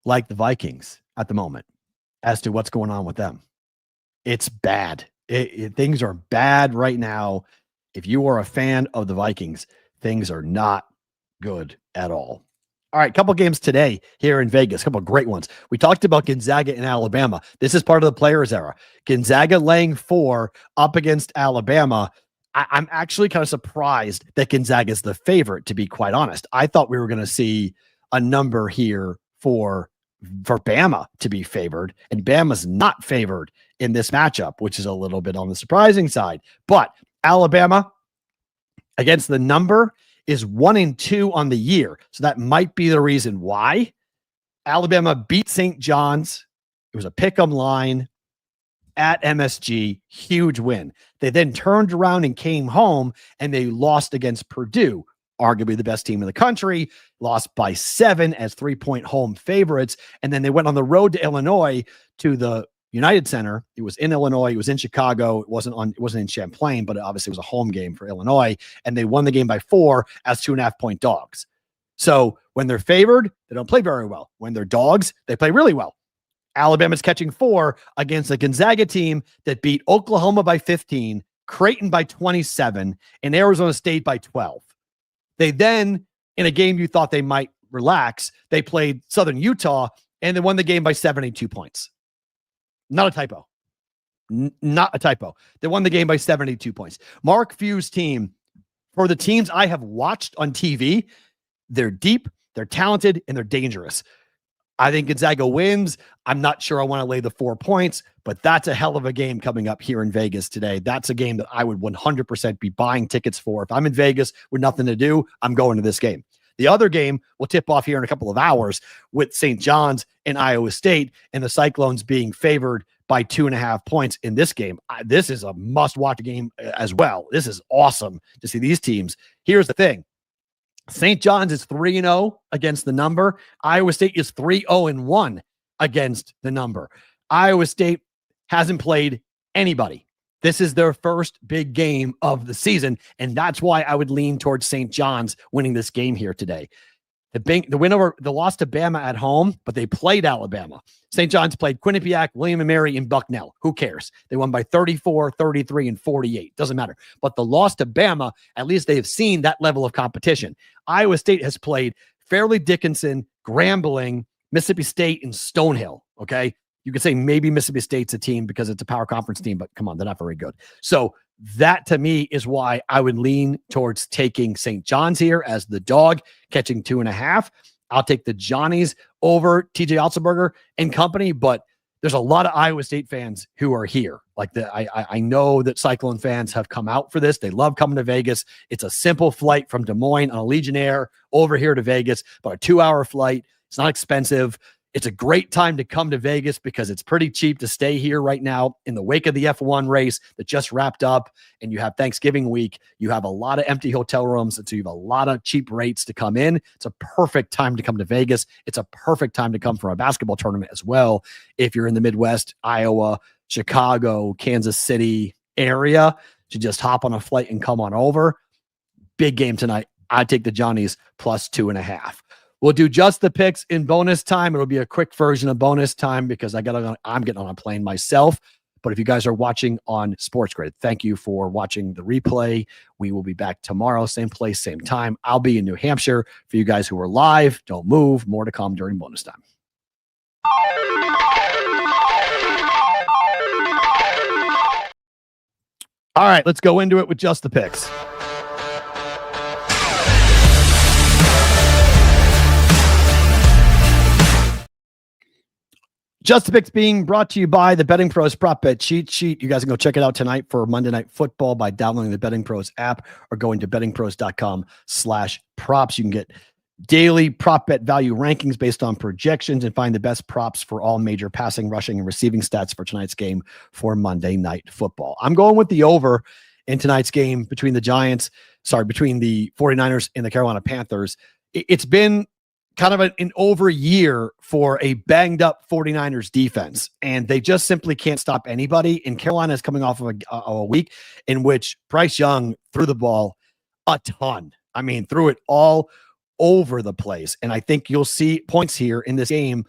[SPEAKER 1] like the Vikings at the moment as to what's going on with them? It's bad. Things are bad right now. If you are a fan of the Vikings, things are not good at all. All right, couple games today here in Vegas, couple of great ones. We talked about Gonzaga and Alabama. This is part of the players era. Gonzaga laying 4 up against Alabama. I'm actually kind of surprised that Gonzaga is the favorite, to be quite honest. I thought we were going to see a number here for Bama to be favored, and Bama's not favored in this matchup, which is a little bit on the surprising side. But Alabama against the number is 1-2 on the year. So that might be the reason why. Alabama beat St. John's. It was a pick'em line at MSG. Huge win. They then turned around and came home, and they lost against Purdue, arguably the best team in the country, lost by 7 as 3-point home favorites. And then they went on the road to Illinois to the United Center. It was in Illinois. It was in Chicago. It wasn't in Champlain, but it obviously was a home game for Illinois. And they won the game by 4 as 2.5-point dogs. So when they're favored, they don't play very well. When they're dogs, they play really well. Alabama's catching 4 against a Gonzaga team that beat Oklahoma by 15, Creighton by 27, and Arizona State by 12. They then, in a game you thought they might relax, they played Southern Utah, and they won the game by 72 points. Not a typo. Not a typo. They won the game by 72 points. Mark Few's team, for the teams I have watched on TV, they're deep, they're talented, and they're dangerous. I think Gonzaga wins. I'm not sure I want to lay the 4 points, but that's a hell of a game coming up here in Vegas today. That's a game that I would 100% be buying tickets for. If I'm in Vegas with nothing to do, I'm going to this game. The other game will tip off here in a couple of hours with St. John's and Iowa State, and the Cyclones being favored by 2.5 points in this game. This is a must-watch game as well. This is awesome to see these teams. Here's the thing. St. John's is 3-0 against the number. Iowa State is 3-0-1 against the number. Iowa State hasn't played anybody. This is their first big game of the season, and that's why I would lean towards St. John's winning this game here today. The win over the loss to Bama at home, but they played Alabama. St. John's played Quinnipiac, William & Mary, and Bucknell. Who cares? They won by 34, 33, and 48. Doesn't matter. But the loss to Bama, at least they have seen that level of competition. Iowa State has played Fairleigh Dickinson, Grambling, Mississippi State, and Stonehill. Okay? You could say maybe Mississippi State's a team because it's a power conference team, but come on, they're not very good. So that to me is why I would lean towards taking St. John's here as the dog, catching 2.5. I'll take the Johnnies over TJ Otzelberger and company, but there's a lot of Iowa State fans who are here. Like I know that Cyclone fans have come out for this. They love coming to Vegas. It's a simple flight from Des Moines on a Legionnaire over here to Vegas, about a 2-hour flight. It's not expensive. It's a great time to come to Vegas because it's pretty cheap to stay here right now in the wake of the F1 race that just wrapped up, and you have Thanksgiving week. You have a lot of empty hotel rooms, and so you have a lot of cheap rates to come in. It's a perfect time to come to Vegas. It's a perfect time to come for a basketball tournament as well. If you're in the Midwest, Iowa, Chicago, Kansas City area, to just hop on a flight and come on over. Big game tonight. I take the Johnnies plus 2.5. We'll do just the picks in bonus time. It'll be a quick version of bonus time because I'm getting on a plane myself. But if you guys are watching on Sports Grid, thank you for watching the replay. We will be back tomorrow, same place, same time. I'll be in New Hampshire. For you guys who are live, don't move. More to come during bonus time. All right, let's go into it with just the picks. Just the Picks being brought to you by the Betting Pros Prop Bet Cheat Sheet. You guys can go check it out tonight for Monday Night Football by downloading the Betting Pros app or going to bettingpros.com/props. You can get daily prop bet value rankings based on projections and find the best props for all major passing, rushing, and receiving stats for tonight's game for Monday Night Football. I'm going with the over in tonight's game between the 49ers and the Carolina Panthers. It's been kind of an over year for a banged up 49ers defense, and they just simply can't stop anybody. And Carolina is coming off of a week in which Bryce Young threw the ball a ton. I mean, threw it all over the place. And I think you'll see points here in this game.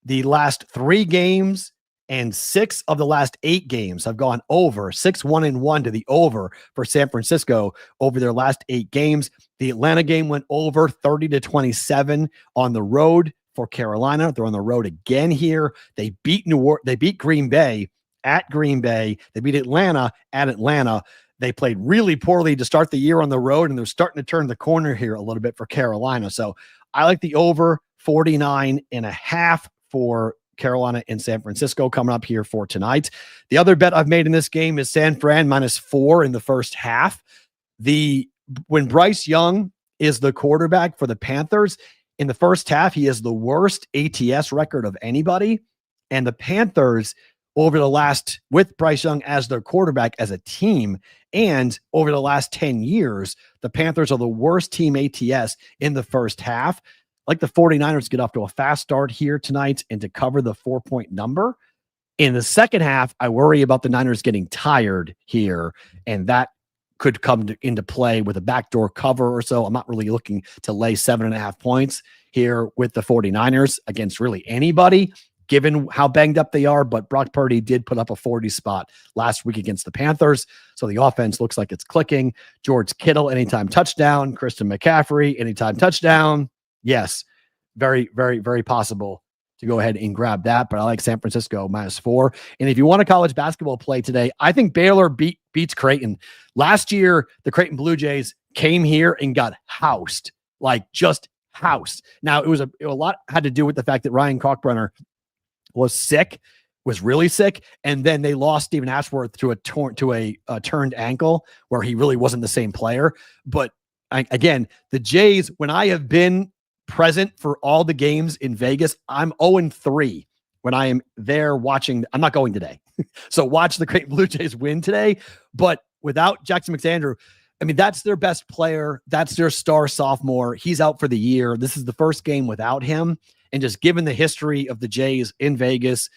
[SPEAKER 1] The last 3 games and 6 of the last 8 games have gone over, 6-1-1 to the over for San Francisco over their last 8 games. The Atlanta game went over 30-27 on the road for Carolina. They're on the road again here. They beat Green Bay at Green Bay. They beat Atlanta at Atlanta. They played really poorly to start the year on the road, and they're starting to turn the corner here a little bit for Carolina. So I like the over 49.5 for Carolina and San Francisco coming up here for tonight. The other bet I've made in this game is San Fran -4 in the first half. When Bryce Young is the quarterback for the Panthers in the first half, he has the worst ATS record of anybody. And the Panthers with Bryce Young as their quarterback as a team, and over the last 10 years, the Panthers are the worst team ATS in the first half. Like the 49ers get off to a fast start here tonight and to cover the 4-point number. In the second half, I worry about the Niners getting tired here, and that could come into play with a backdoor cover or so. I'm not really looking to lay 7.5 points here with the 49ers against really anybody, given how banged up they are. But Brock Purdy did put up a 40 spot last week against the Panthers. So the offense looks like it's clicking. George Kittle, anytime touchdown. Christian McCaffrey, anytime touchdown. Yes, very, very, very possible to go ahead and grab that. But I like San Francisco -4. And if you want a college basketball play today, I think Baylor beats Creighton. Last year, the Creighton Blue Jays came here and got housed, like just housed. Now, it was a lot had to do with the fact that Ryan Kalkbrenner was really sick. And then they lost Stephen Ashworth to a turned ankle where he really wasn't the same player. But again, the Jays, when I have been present for all the games in Vegas, I'm 0-3 when I am there watching. I'm not going today. So watch the Creighton Blue Jays win today. But without Jackson McAndrew, I mean, that's their best player. That's their star sophomore. He's out for the year. This is the first game without him. And just given the history of the Jays in Vegas,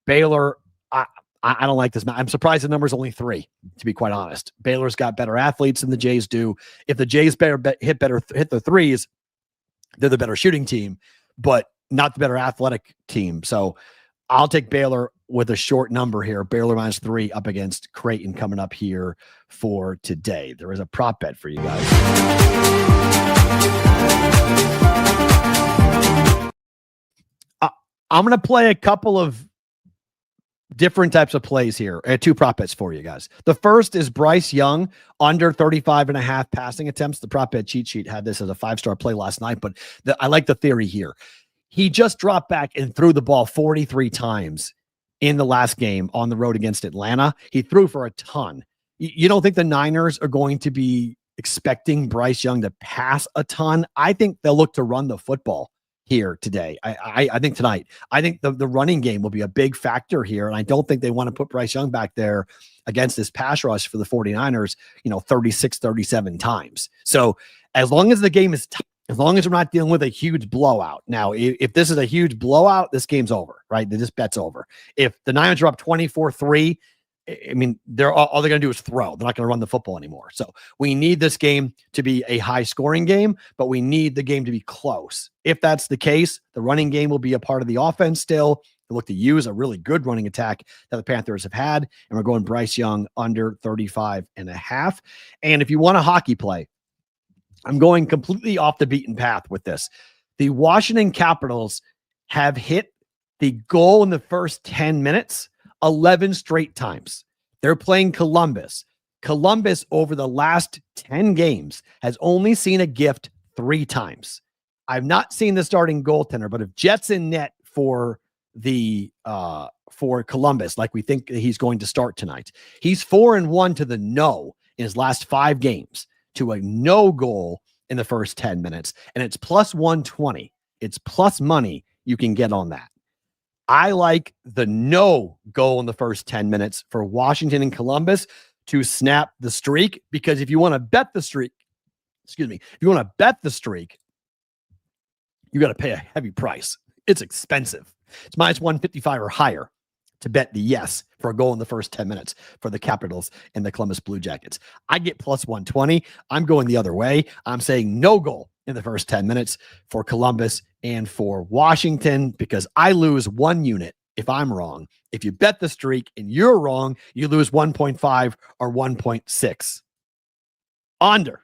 [SPEAKER 1] Baylor, I don't like this. I'm surprised the number's only 3, to be quite honest. Baylor's got better athletes than the Jays do. If the Jays hit the threes, they're the better shooting team, but not the better athletic team. So I'll take Baylor with a short number here. Baylor -3 up against Creighton coming up here for today. There is a prop bet for you guys. I'm going to play a couple of different types of plays here. 2 prop bets for you guys. The first is Bryce Young under 35.5 passing attempts. The prop bet cheat sheet had this as a 5-star play last night, but I like the theory here. He just dropped back and threw the ball 43 times in the last game on the road against Atlanta. He threw for a ton. You don't think the Niners are going to be expecting Bryce Young to pass a ton? I think they'll look to run the football here today. I think tonight, I think the running game will be a big factor here. And I don't think they want to put Bryce Young back there against this pass rush for the 49ers, 36, 37 times. So as long as the game is as long as we're not dealing with a huge blowout. Now, if this is a huge blowout, this game's over, right? This bet's over. If the Niners are up 24-3, I mean, all they're going to do is throw. They're not going to run the football anymore. So we need this game to be a high-scoring game, but we need the game to be close. If that's the case, the running game will be a part of the offense still. They look to use a really good running attack that the Panthers have had. And we're going Bryce Young under 35.5. And if you want a hockey play, I'm going completely off the beaten path with this. The Washington Capitals have hit the goal in the first 10 minutes 11 straight times. They're playing Columbus. Columbus, over the last 10 games, has only seen a gift 3 times. I've not seen the starting goaltender, but if Jet's in net for Columbus, like we think he's going to start tonight, he's 4-1 to the no in his last 5 games, to a no goal in the first 10 minutes. And it's plus 120. It's plus money you can get on that. I like the no goal in the first 10 minutes for Washington and Columbus to snap the streak, because if you want to bet the streak, if you want to bet the streak, you got to pay a heavy price. It's expensive. It's minus 155 or higher to bet the yes for a goal in the first 10 minutes for the Capitals and the Columbus Blue Jackets. I get plus 120. I'm going the other way. I'm saying no goal in the first 10 minutes for Columbus and for Washington, because I lose 1 unit if I'm wrong. If you bet the streak and you're wrong, you lose 1.5 or 1.6. Under.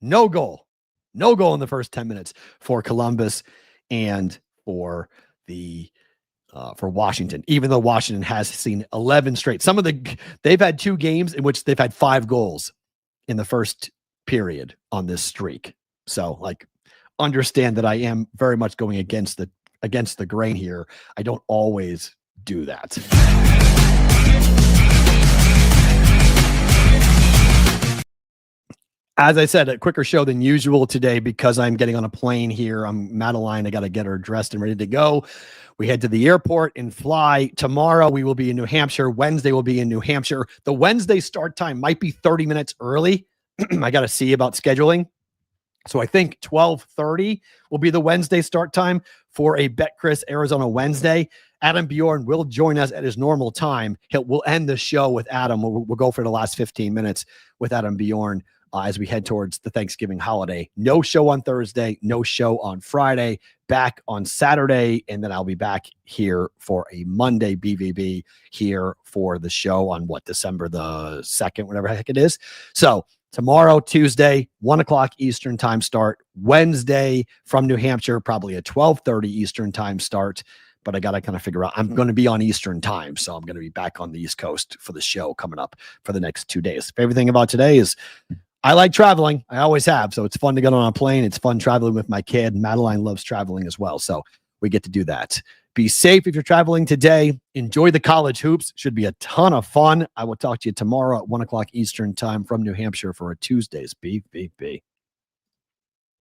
[SPEAKER 1] No goal. No goal in the first 10 minutes for Columbus and for Washington, even though Washington has seen 11 straight. They've had 2 games in which they've had 5 goals in the first period on this streak. So, understand that I am very much going against the grain here. I don't always do that. As I said, a quicker show than usual today because I'm getting on a plane here. I'm Madeline. I got to get her dressed and ready to go. We head to the airport and fly. Tomorrow we will be in New Hampshire. Wednesday we'll be in New Hampshire. The Wednesday start time might be 30 minutes early. I got to see about scheduling. So I think 12:30 will be the Wednesday start time for a BetCris Arizona Wednesday. Adam Bjorn will join us at his normal time. We'll end the show with Adam. We'll go for the last 15 minutes with Adam Bjorn as we head towards the Thanksgiving holiday. No show on Thursday, no show on Friday, back on Saturday, and then I'll be back here for a Monday BVB here for the show on December the 2nd, whatever the heck it is. So tomorrow, Tuesday, 1 o'clock Eastern time start. Wednesday from New Hampshire, probably a 12:30 Eastern time start. But I got to kind of figure out, I'm going to be on Eastern time. So I'm going to be back on the East Coast for the show coming up for the next 2 days. Favorite thing about today is I like traveling. I always have. So it's fun to get on a plane. It's fun traveling with my kid. Madeline loves traveling as well. So we get to do that. Be safe if you're traveling today. Enjoy the college hoops. Should be a ton of fun. I will talk to you tomorrow at 1 o'clock Eastern time from New Hampshire for a Tuesday's BVB.